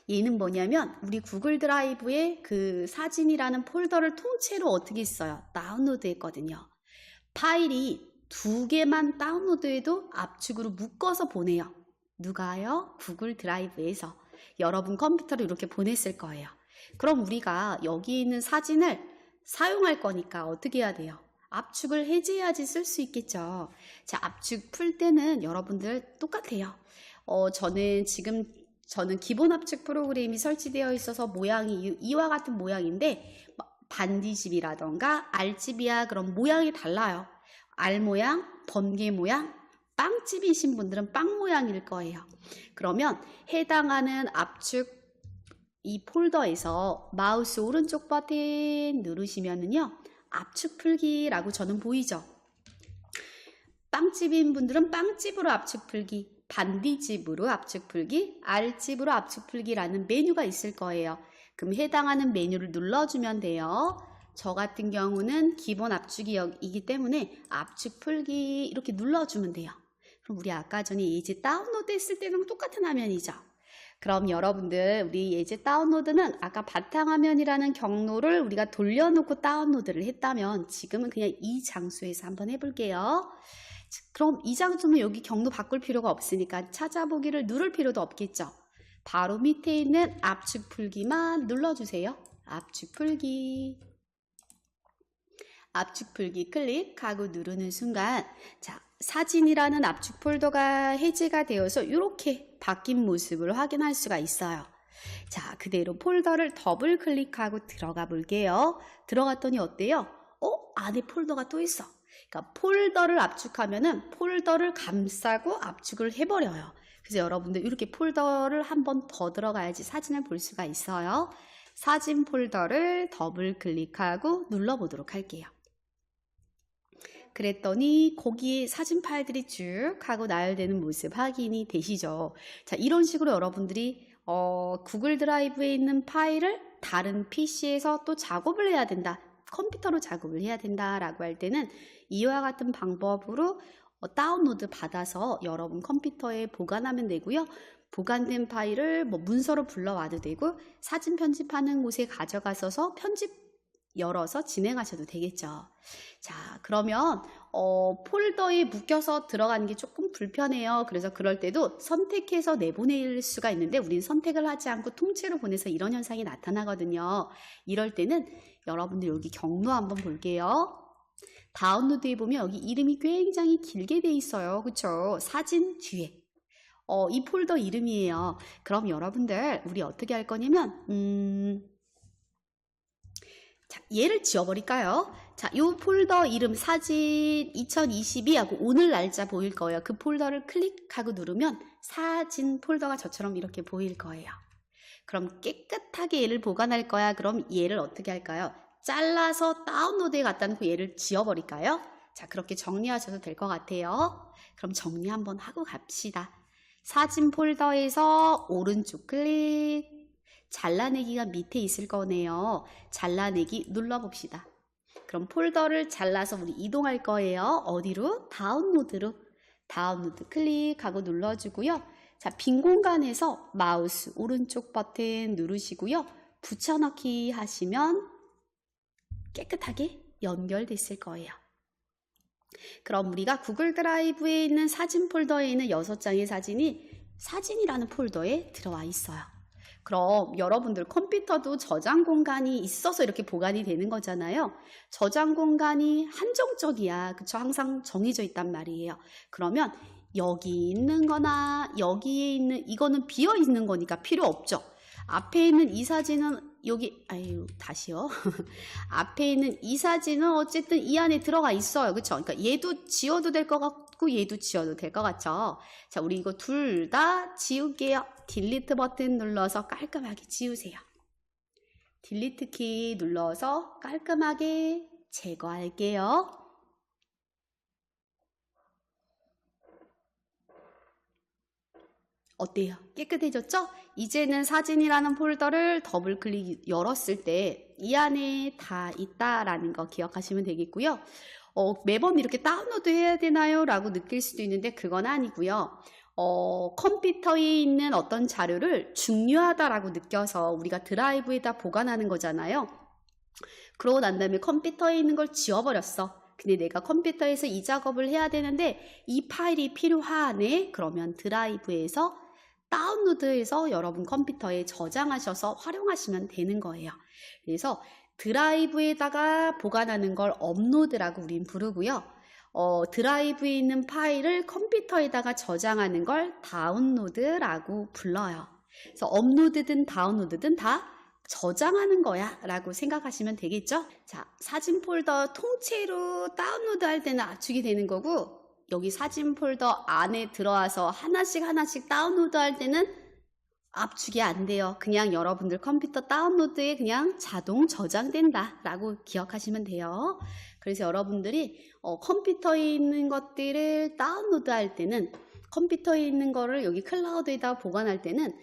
얘는 뭐냐면 우리 구글 드라이브에 그 사진이라는 폴더를 통째로 어떻게 써요? 다운로드 했거든요. 파일이 2개만 다운로드해도 압축으로 묶어서 보내요. 누가요? 구글 드라이브에서 여러분 컴퓨터로 이렇게 보냈을 거예요. 그럼 우리가 여기 있는 사진을 사용할 거니까 어떻게 해야 돼요? 압축을 해제해야지 쓸 수 있겠죠. 자, 압축 풀 때는 여러분들 똑같아요. 저는 기본 압축 프로그램이 설치되어 있어서 모양이 이와 같은 모양인데 반디집이라던가 알집이야 그런 모양이 달라요. 알 모양, 번개 모양, 빵집이신 분들은 빵 모양일 거예요. 그러면 해당하는 압축 이 폴더에서 마우스 오른쪽 버튼 누르시면은요. 압축 풀기라고 저는 보이죠. 빵집인 분들은 빵집으로 압축 풀기, 반디집으로 압축 풀기, 알집으로 압축 풀기라는 메뉴가 있을 거예요. 그럼 해당하는 메뉴를 눌러주면 돼요. 저 같은 경우는 기본 압축이기 때문에 압축 풀기 이렇게 눌러주면 돼요. 그럼 우리 아까 전에 예제 다운로드 했을 때랑 똑같은 화면이죠. 그럼 여러분들 우리 예제 다운로드는 아까 바탕화면이라는 경로를 우리가 돌려놓고 다운로드를 했다면 지금은 그냥 이 장소에서 한번 해볼게요. 그럼 이 장소는 여기 경로 바꿀 필요가 없으니까 찾아보기를 누를 필요도 없겠죠. 바로 밑에 있는 압축 풀기만 눌러주세요. 압축 풀기. 압축 풀기 클릭하고 누르는 순간 자, 사진이라는 압축 폴더가 해제가 되어서 이렇게 바뀐 모습을 확인할 수가 있어요. 자, 그대로 폴더를 더블 클릭하고 들어가 볼게요. 들어갔더니 어때요? 안에 폴더가 또 있어. 그러니까 폴더를 압축하면은 폴더를 감싸고 압축을 해버려요. 그래서 여러분들 이렇게 폴더를 한 번 더 들어가야지 사진을 볼 수가 있어요. 사진 폴더를 더블 클릭하고 눌러보도록 할게요. 그랬더니 거기에 사진 파일들이 쭉 하고 나열되는 모습 확인이 되시죠. 자, 이런 식으로 여러분들이 구글 드라이브에 있는 파일을 다른 PC에서 또 작업을 해야 된다. 컴퓨터로 작업을 해야 된다라고 할 때는 이와 같은 방법으로 다운로드 받아서 여러분 컴퓨터에 보관하면 되고요. 보관된 파일을 문서로 불러와도 되고 사진 편집하는 곳에 가져가셔서 열어서 진행하셔도 되겠죠. 자, 그러면 폴더에 묶여서 들어가는 게 조금 불편해요. 그래서 그럴 때도 선택해서 내보낼 수가 있는데 우리는 선택을 하지 않고 통째로 보내서 이런 현상이 나타나거든요. 이럴 때는 여러분들 여기 경로 한번 볼게요. 다운로드해 보면 여기 이름이 굉장히 길게 돼 있어요. 그쵸? 사진 뒤에. 이 폴더 이름이에요. 그럼 여러분들 우리 어떻게 할 거냐면 자, 얘를 지워버릴까요? 자, 이 폴더 이름 사진 2022하고 오늘 날짜 보일 거예요. 그 폴더를 클릭하고 누르면 사진 폴더가 저처럼 이렇게 보일 거예요. 그럼 깨끗하게 얘를 보관할 거야. 그럼 얘를 어떻게 할까요? 잘라서 다운로드에 갖다 놓고 얘를 지워버릴까요? 자, 그렇게 정리하셔도 될 것 같아요. 그럼 정리 한번 하고 갑시다. 사진 폴더에서 오른쪽 클릭, 잘라내기가 밑에 있을 거네요. 잘라내기 눌러봅시다. 그럼 폴더를 잘라서 우리 이동할 거예요. 어디로? 다운로드로. 다운로드 클릭하고 눌러주고요. 자, 빈 공간에서 마우스 오른쪽 버튼 누르시고요. 붙여넣기 하시면 깨끗하게 연결됐을 거예요. 그럼 우리가 구글 드라이브에 있는 사진 폴더에 있는 6장의 사진이 사진이라는 폴더에 들어와 있어요. 그럼 여러분들 컴퓨터도 저장 공간이 있어서 이렇게 보관이 되는 거잖아요. 저장 공간이 한정적이야. 그쵸? 항상 정해져 있단 말이에요. 그러면 여기 있는 거나 여기에 있는 이거는 비어 있는 거니까 필요 없죠. 앞에 있는 이 사진은 여기 다시요. 앞에 있는 이 사진은 어쨌든 이 안에 들어가 있어요. 그쵸? 그러니까 얘도 지워도 될 것 같고 얘도 지워도 될 것 같죠? 자, 우리 이거 둘 다 지울게요. 딜리트 버튼 눌러서 깔끔하게 지우세요. 딜리트 키 눌러서 깔끔하게 제거할게요. 어때요? 깨끗해졌죠? 이제는 사진이라는 폴더를 더블 클릭 열었을 때 이 안에 다 있다라는 거 기억하시면 되겠고요. 매번 이렇게 다운로드 해야 되나요? 라고 느낄 수도 있는데 그건 아니고요. 컴퓨터에 있는 어떤 자료를 중요하다라고 느껴서 우리가 드라이브에다 보관하는 거잖아요. 그러고 난 다음에 컴퓨터에 있는 걸 지워버렸어. 근데 내가 컴퓨터에서 이 작업을 해야 되는데 이 파일이 필요하네? 그러면 드라이브에서 다운로드해서 여러분 컴퓨터에 저장하셔서 활용하시면 되는 거예요. 그래서 드라이브에다가 보관하는 걸 업로드라고 우린 부르고요. 드라이브에 있는 파일을 컴퓨터에다가 저장하는 걸 다운로드라고 불러요. 그래서 업로드든 다운로드든 다 저장하는 거야 라고 생각하시면 되겠죠? 자, 사진 폴더 통째로 다운로드 할 때는 압축이 되는 거고, 여기 사진 폴더 안에 들어와서 하나씩 다운로드 할 때는 압축이 안 돼요. 그냥 여러분들 컴퓨터 다운로드에 그냥 자동 저장된다 라고 기억하시면 돼요. 그래서 여러분들이 컴퓨터에 있는 것들을 다운로드 할 때는, 컴퓨터에 있는 거를 여기 클라우드에다 보관할 때는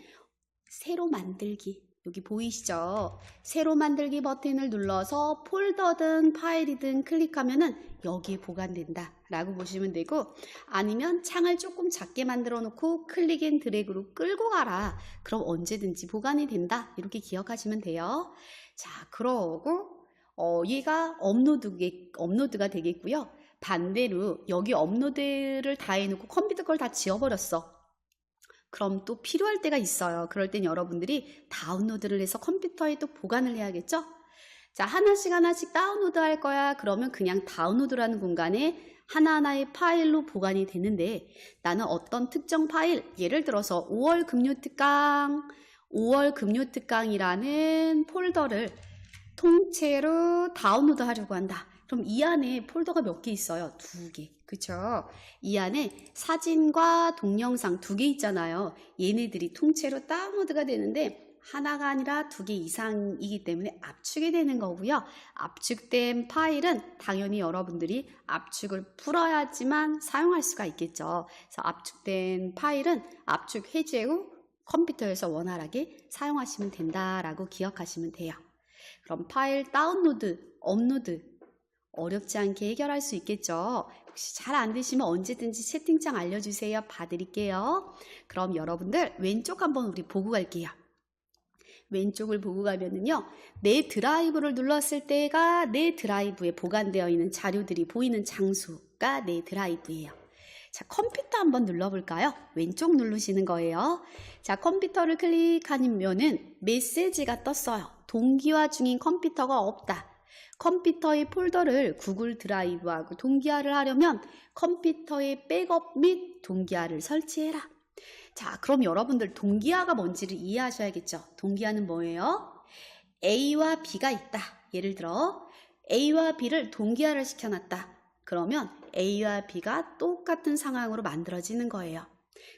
새로 만들기, 여기 보이시죠? 새로 만들기 버튼을 눌러서 폴더든 파일이든 클릭하면은 여기에 보관된다 라고 보시면 되고, 아니면 창을 조금 작게 만들어 놓고 클릭 앤 드래그로 끌고 가라. 그럼 언제든지 보관이 된다. 이렇게 기억하시면 돼요. 자, 그러고 얘가 업로드가 되겠고요. 반대로 여기 업로드를 다 해놓고 컴퓨터 걸 다 지워버렸어. 그럼 또 필요할 때가 있어요. 그럴 땐 여러분들이 다운로드를 해서 컴퓨터에 또 보관을 해야겠죠? 자, 하나씩 다운로드 할 거야. 그러면 그냥 다운로드라는 공간에 하나하나의 파일로 보관이 되는데, 나는 어떤 특정 파일, 예를 들어서 5월 금요특강이라는 폴더를 통째로 다운로드 하려고 한다. 그럼 이 안에 폴더가 몇 개 있어요? 2개. 그쵸? 이 안에 사진과 동영상 2개 있잖아요. 얘네들이 통째로 다운로드가 되는데 하나가 아니라 2개 이상이기 때문에 압축이 되는 거고요. 압축된 파일은 당연히 여러분들이 압축을 풀어야지만 사용할 수가 있겠죠. 그래서 압축된 파일은 압축 해제 후 컴퓨터에서 원활하게 사용하시면 된다라고 기억하시면 돼요. 그럼 파일 다운로드, 업로드 어렵지 않게 해결할 수 있겠죠. 혹시 잘 안 되시면 언제든지 채팅창 알려주세요. 봐드릴게요. 그럼 여러분들 왼쪽 한번 우리 보고 갈게요. 왼쪽을 보고 가면은요, 내 드라이브를 눌렀을 때가 내 드라이브에 보관되어 있는 자료들이 보이는 장소가 내 드라이브예요. 자, 컴퓨터 한번 눌러볼까요? 왼쪽 누르시는 거예요. 자, 컴퓨터를 클릭하면은 메시지가 떴어요. 동기화 중인 컴퓨터가 없다. 컴퓨터의 폴더를 구글 드라이브하고 동기화를 하려면 컴퓨터의 백업 및 동기화를 설치해라. 자, 그럼 여러분들 동기화가 뭔지를 이해하셔야겠죠. 동기화는 뭐예요? A와 B가 있다. 예를 들어 A와 B를 동기화를 시켜놨다. 그러면 A와 B가 똑같은 상황으로 만들어지는 거예요.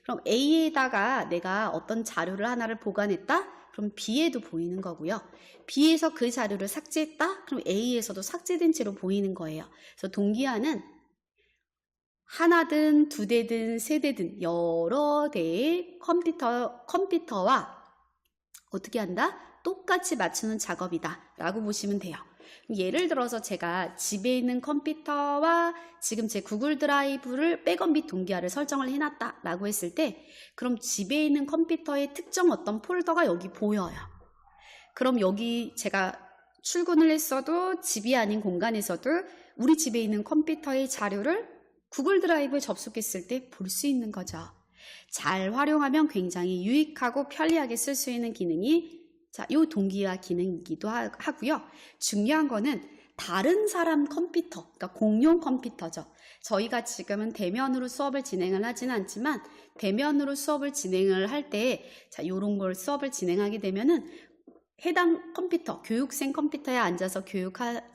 그럼 A에다가 내가 어떤 자료를 하나를 보관했다? 그럼 B에도 보이는 거고요. B에서 그 자료를 삭제했다? 그럼 A에서도 삭제된 채로 보이는 거예요. 그래서 동기화는 하나든 2대든 3대든 여러 대의 컴퓨터와 어떻게 한다? 똑같이 맞추는 작업이다 라고 보시면 돼요. 예를 들어서 제가 집에 있는 컴퓨터와 지금 제 구글 드라이브를 백업 및 동기화를 설정을 해놨다 라고 했을 때, 그럼 집에 있는 컴퓨터의 특정 어떤 폴더가 여기 보여요. 그럼 여기 제가 출근을 했어도 집이 아닌 공간에서도 우리 집에 있는 컴퓨터의 자료를 구글 드라이브에 접속했을 때 볼 수 있는 거죠. 잘 활용하면 굉장히 유익하고 편리하게 쓸 수 있는 기능이 요 동기화 기능이기도 하고요. 중요한 거는 다른 사람 컴퓨터, 그러니까 공용 컴퓨터죠. 저희가 지금은 대면으로 수업을 진행을 하지는 않지만 대면으로 수업을 진행을 할 때 요런 걸 수업을 진행하게 되면은 해당 컴퓨터, 교육생 컴퓨터에 앉아서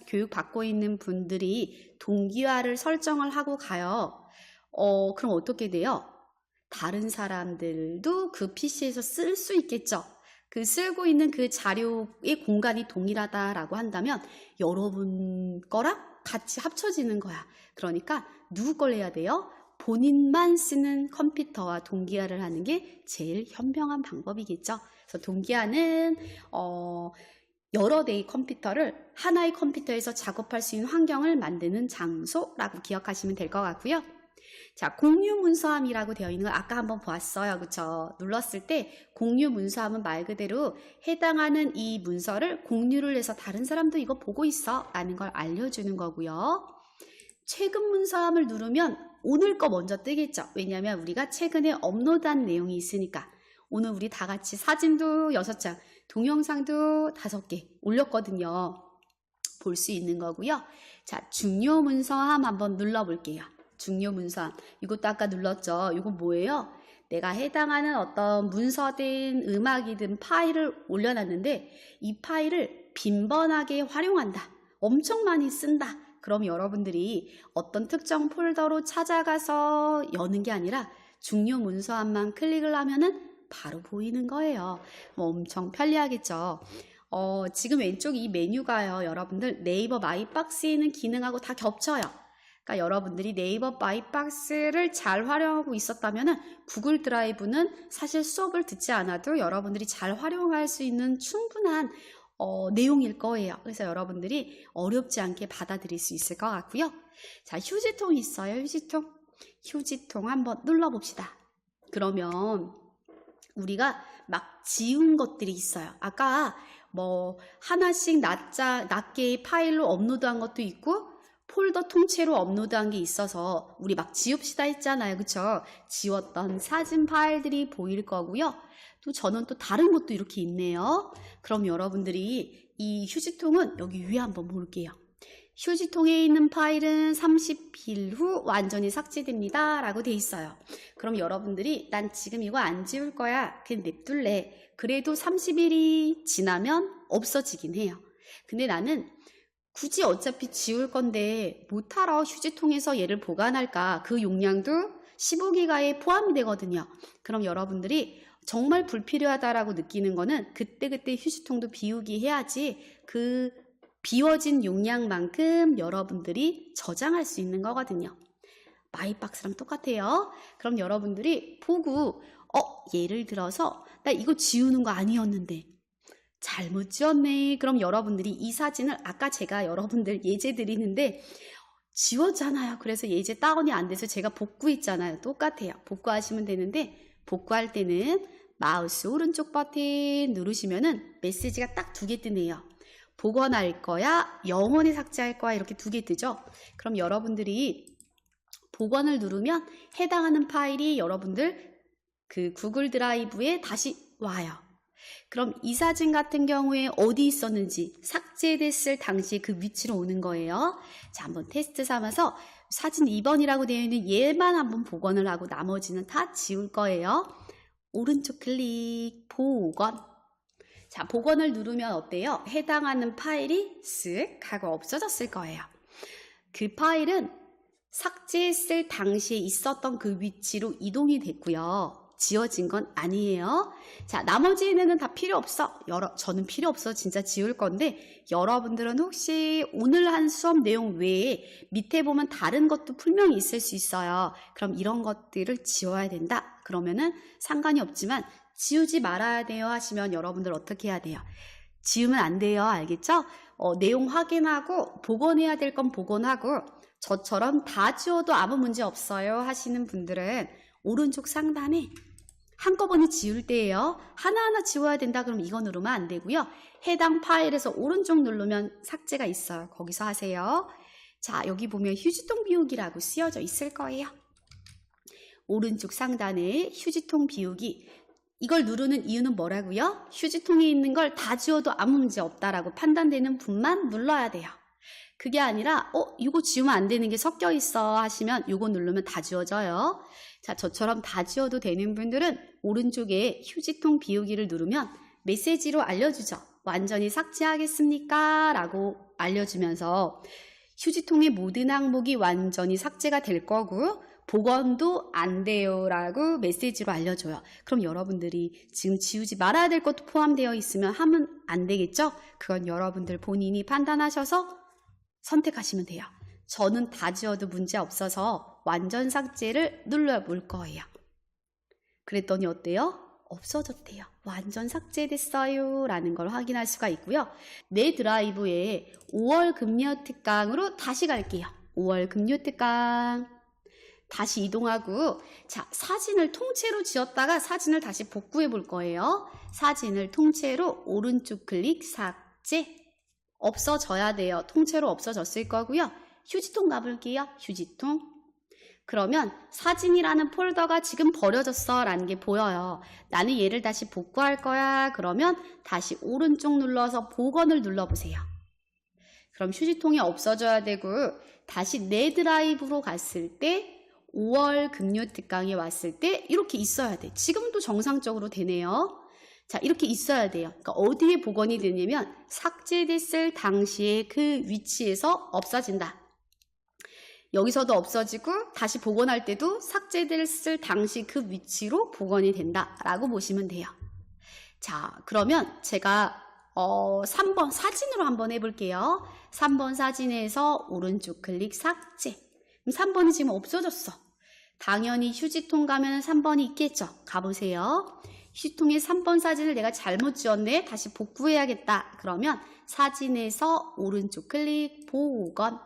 교육받고 있는 분들이 동기화를 설정을 하고 가요. 그럼 어떻게 돼요? 다른 사람들도 그 PC에서 쓸 수 있겠죠. 그 쓰고 있는 그 자료의 공간이 동일하다라고 한다면 여러분 거랑 같이 합쳐지는 거야. 그러니까 누구 걸 해야 돼요? 본인만 쓰는 컴퓨터와 동기화를 하는 게 제일 현명한 방법이겠죠. 그래서 동기화는 여러 대의 컴퓨터를 하나의 컴퓨터에서 작업할 수 있는 환경을 만드는 장소라고 기억하시면 될 것 같고요. 자, 공유 문서함이라고 되어 있는 거 아까 한번 보았어요. 그쵸? 눌렀을 때 공유 문서함은 말 그대로 해당하는 이 문서를 공유를 해서 다른 사람도 이거 보고 있어 라는 걸 알려주는 거고요. 최근 문서함을 누르면 오늘 거 먼저 뜨겠죠. 왜냐하면 우리가 최근에 업로드한 내용이 있으니까. 오늘 우리 다 같이 사진도 6장, 동영상도 5개 올렸거든요. 볼 수 있는 거고요. 자, 중요 문서함 한번 눌러볼게요. 중요 문서함. 이것도 아까 눌렀죠. 이거 뭐예요? 내가 해당하는 어떤 문서든 음악이든 파일을 올려놨는데 이 파일을 빈번하게 활용한다. 엄청 많이 쓴다. 그럼 여러분들이 어떤 특정 폴더로 찾아가서 여는 게 아니라 중요 문서함만 클릭을 하면은 바로 보이는 거예요. 엄청 편리하겠죠. 지금 왼쪽 이 메뉴가요. 여러분들 네이버 마이박스에 있는 기능하고 다 겹쳐요. 그러니까 여러분들이 네이버 마이박스를 잘 활용하고 있었다면 구글 드라이브는 사실 수업을 듣지 않아도 여러분들이 잘 활용할 수 있는 충분한 내용일 거예요. 그래서 여러분들이 어렵지 않게 받아들일 수 있을 것 같고요. 자, 휴지통 있어요. 휴지통. 휴지통 한번 눌러봅시다. 그러면 우리가 막 지운 것들이 있어요. 아까 뭐 하나씩 낱개의 파일로 업로드한 것도 있고 폴더 통째로 업로드한 게 있어서 우리 막 지웁시다 했잖아요. 그쵸? 지웠던 사진 파일들이 보일 거고요. 또 저는 또 다른 것도 이렇게 있네요. 그럼 여러분들이 이 휴지통은 여기 위에 한번 볼게요. 휴지통에 있는 파일은 30일 후 완전히 삭제됩니다 라고 돼 있어요. 그럼 여러분들이 난 지금 이거 안 지울 거야. 그냥 냅둘래. 그래도 30일이 지나면 없어지긴 해요. 근데 나는 굳이 어차피 지울 건데 못하러 휴지통에서 얘를 보관할까? 그 용량도 15기가에 포함이 되거든요. 그럼 여러분들이 정말 불필요하다라고 느끼는 거는 그때그때 휴지통도 비우기 해야지 그 비워진 용량만큼 여러분들이 저장할 수 있는 거거든요. 마이박스랑 똑같아요. 그럼 여러분들이 보고 예를 들어서 나 이거 지우는 거 아니었는데 잘못 지웠네. 그럼 여러분들이 이 사진을 아까 제가 여러분들 예제 드리는데 지웠잖아요. 그래서 예제 다운이 안 돼서 제가 복구했잖아요. 똑같아요. 복구하시면 되는데 복구할 때는 마우스 오른쪽 버튼 누르시면은 메시지가 딱 2개 뜨네요. 복원할 거야, 영원히 삭제할 거야 이렇게 2개 뜨죠. 그럼 여러분들이 복원을 누르면 해당하는 파일이 여러분들 그 구글 드라이브에 다시 와요. 그럼 이 사진 같은 경우에 어디 있었는지 삭제됐을 당시 그 위치로 오는 거예요. 자, 한번 테스트 삼아서 사진 2번이라고 되어 있는 얘만 한번 복원을 하고 나머지는 다 지울 거예요. 오른쪽 클릭, 복원. 자, 복원을 누르면 어때요? 해당하는 파일이 쓱 하고 없어졌을 거예요. 그 파일은 삭제했을 당시에 있었던 그 위치로 이동이 됐고요. 지워진 건 아니에요. 자, 나머지는 다 필요 없어. 저는 필요 없어. 진짜 지울 건데 여러분들은 혹시 오늘 한 수업 내용 외에 밑에 보면 다른 것도 분명히 있을 수 있어요. 그럼 이런 것들을 지워야 된다. 그러면은 상관이 없지만 지우지 말아야 돼요 하시면 여러분들 어떻게 해야 돼요? 지우면 안 돼요. 알겠죠? 내용 확인하고 복원해야 될 건 복원하고 저처럼 다 지워도 아무 문제 없어요 하시는 분들은 오른쪽 상단에 한꺼번에 지울 때예요. 하나하나 지워야 된다 그럼 이거 누르면 안 되고요. 해당 파일에서 오른쪽 누르면 삭제가 있어요. 거기서 하세요. 자, 여기 보면 휴지통 비우기라고 쓰여져 있을 거예요. 오른쪽 상단에 휴지통 비우기. 이걸 누르는 이유는 뭐라고요? 휴지통에 있는 걸 다 지워도 아무 문제 없다라고 판단되는 분만 눌러야 돼요. 그게 아니라 이거 지우면 안 되는 게 섞여 있어 하시면 이거 누르면 다 지워져요. 자, 저처럼 다 지워도 되는 분들은 오른쪽에 휴지통 비우기를 누르면 메시지로 알려주죠. 완전히 삭제하겠습니까? 라고 알려주면서 휴지통의 모든 항목이 완전히 삭제가 될 거고 복원도 안 돼요 라고 메시지로 알려줘요. 그럼 여러분들이 지금 지우지 말아야 될 것도 포함되어 있으면 하면 안 되겠죠? 그건 여러분들 본인이 판단하셔서 선택하시면 돼요. 저는 다 지워도 문제 없어서 완전 삭제를 눌러볼 거예요. 그랬더니 어때요? 없어졌대요. 완전 삭제됐어요 라는 걸 확인할 수가 있고요. 내 드라이브에 5월 금요 특강으로 다시 갈게요. 5월 금요 특강 다시 이동하고 자, 사진을 통째로 지웠다가 사진을 다시 복구해 볼 거예요. 사진을 통째로 오른쪽 클릭 삭제 없어져야 돼요. 통째로 없어졌을 거고요. 휴지통 가볼게요. 휴지통. 그러면 사진이라는 폴더가 지금 버려졌어 라는 게 보여요. 나는 얘를 다시 복구할 거야. 그러면 다시 오른쪽 눌러서 복원을 눌러보세요. 그럼 휴지통이 없어져야 되고 다시 내 드라이브로 갔을 때 5월 급료 특강에 왔을 때 이렇게 있어야 돼. 지금도 정상적으로 되네요. 자, 이렇게 있어야 돼요. 그러니까 어디에 복원이 되냐면 삭제됐을 당시에 그 위치에서 없어진다. 여기서도 없어지고 다시 복원할 때도 삭제됐을 당시 그 위치로 복원이 된다라고 보시면 돼요. 자, 그러면 제가 3번 사진으로 한번 해볼게요. 3번 사진에서 오른쪽 클릭 삭제. 그럼 3번이 지금 없어졌어. 당연히 휴지통 가면 3번이 있겠죠. 가보세요. 휴지통에 3번 사진을 내가 잘못 지웠네. 다시 복구해야겠다. 그러면 사진에서 오른쪽 클릭 복원.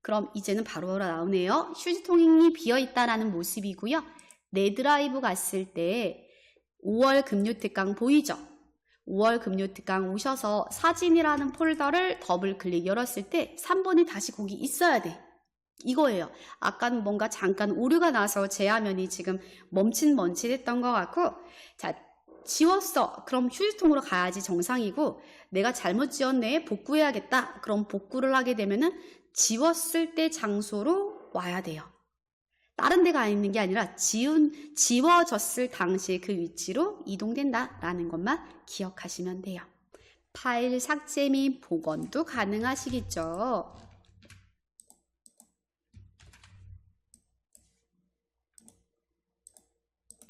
그럼 이제는 바로 나오네요. 휴지통이 비어있다라는 모습이고요. 내 드라이브 갔을 때 5월 급료 특강 보이죠? 5월 급료 특강 오셔서 사진이라는 폴더를 더블 클릭 열었을 때 3번이 다시 거기 있어야 돼. 이거예요. 아까는 뭔가 잠깐 오류가 나서 제 화면이 지금 멈칫했던 것 같고, 자, 지웠어. 그럼 휴지통으로 가야지 정상이고, 내가 잘못 지웠네. 복구해야겠다. 그럼 복구를 하게 되면은 지웠을 때 장소로 와야 돼요. 다른 데가 있는 게 아니라 지워졌을 당시에 그 위치로 이동된다라는 것만 기억하시면 돼요. 파일 삭제 및 복원도 가능하시겠죠.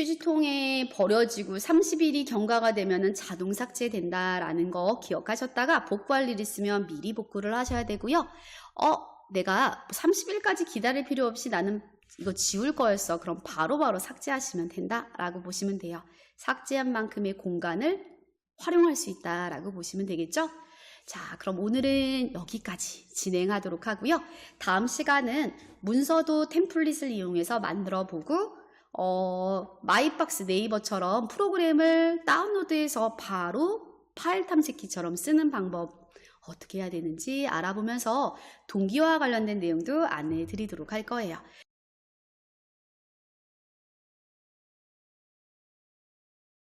휴지통에 버려지고 30일이 경과가 되면 자동 삭제된다라는 거 기억하셨다가 복구할 일 있으면 미리 복구를 하셔야 되고요. 내가 30일까지 기다릴 필요 없이 나는 이거 지울 거였어. 그럼 바로바로 삭제하시면 된다라고 보시면 돼요. 삭제한 만큼의 공간을 활용할 수 있다라고 보시면 되겠죠? 자, 그럼 오늘은 여기까지 진행하도록 하고요. 다음 시간은 문서도 템플릿을 이용해서 만들어 보고 마이박스 네이버처럼 프로그램을 다운로드해서 바로 파일 탐색기처럼 쓰는 방법 어떻게 해야 되는지 알아보면서 동기화와 관련된 내용도 안내해 드리도록 할 거예요.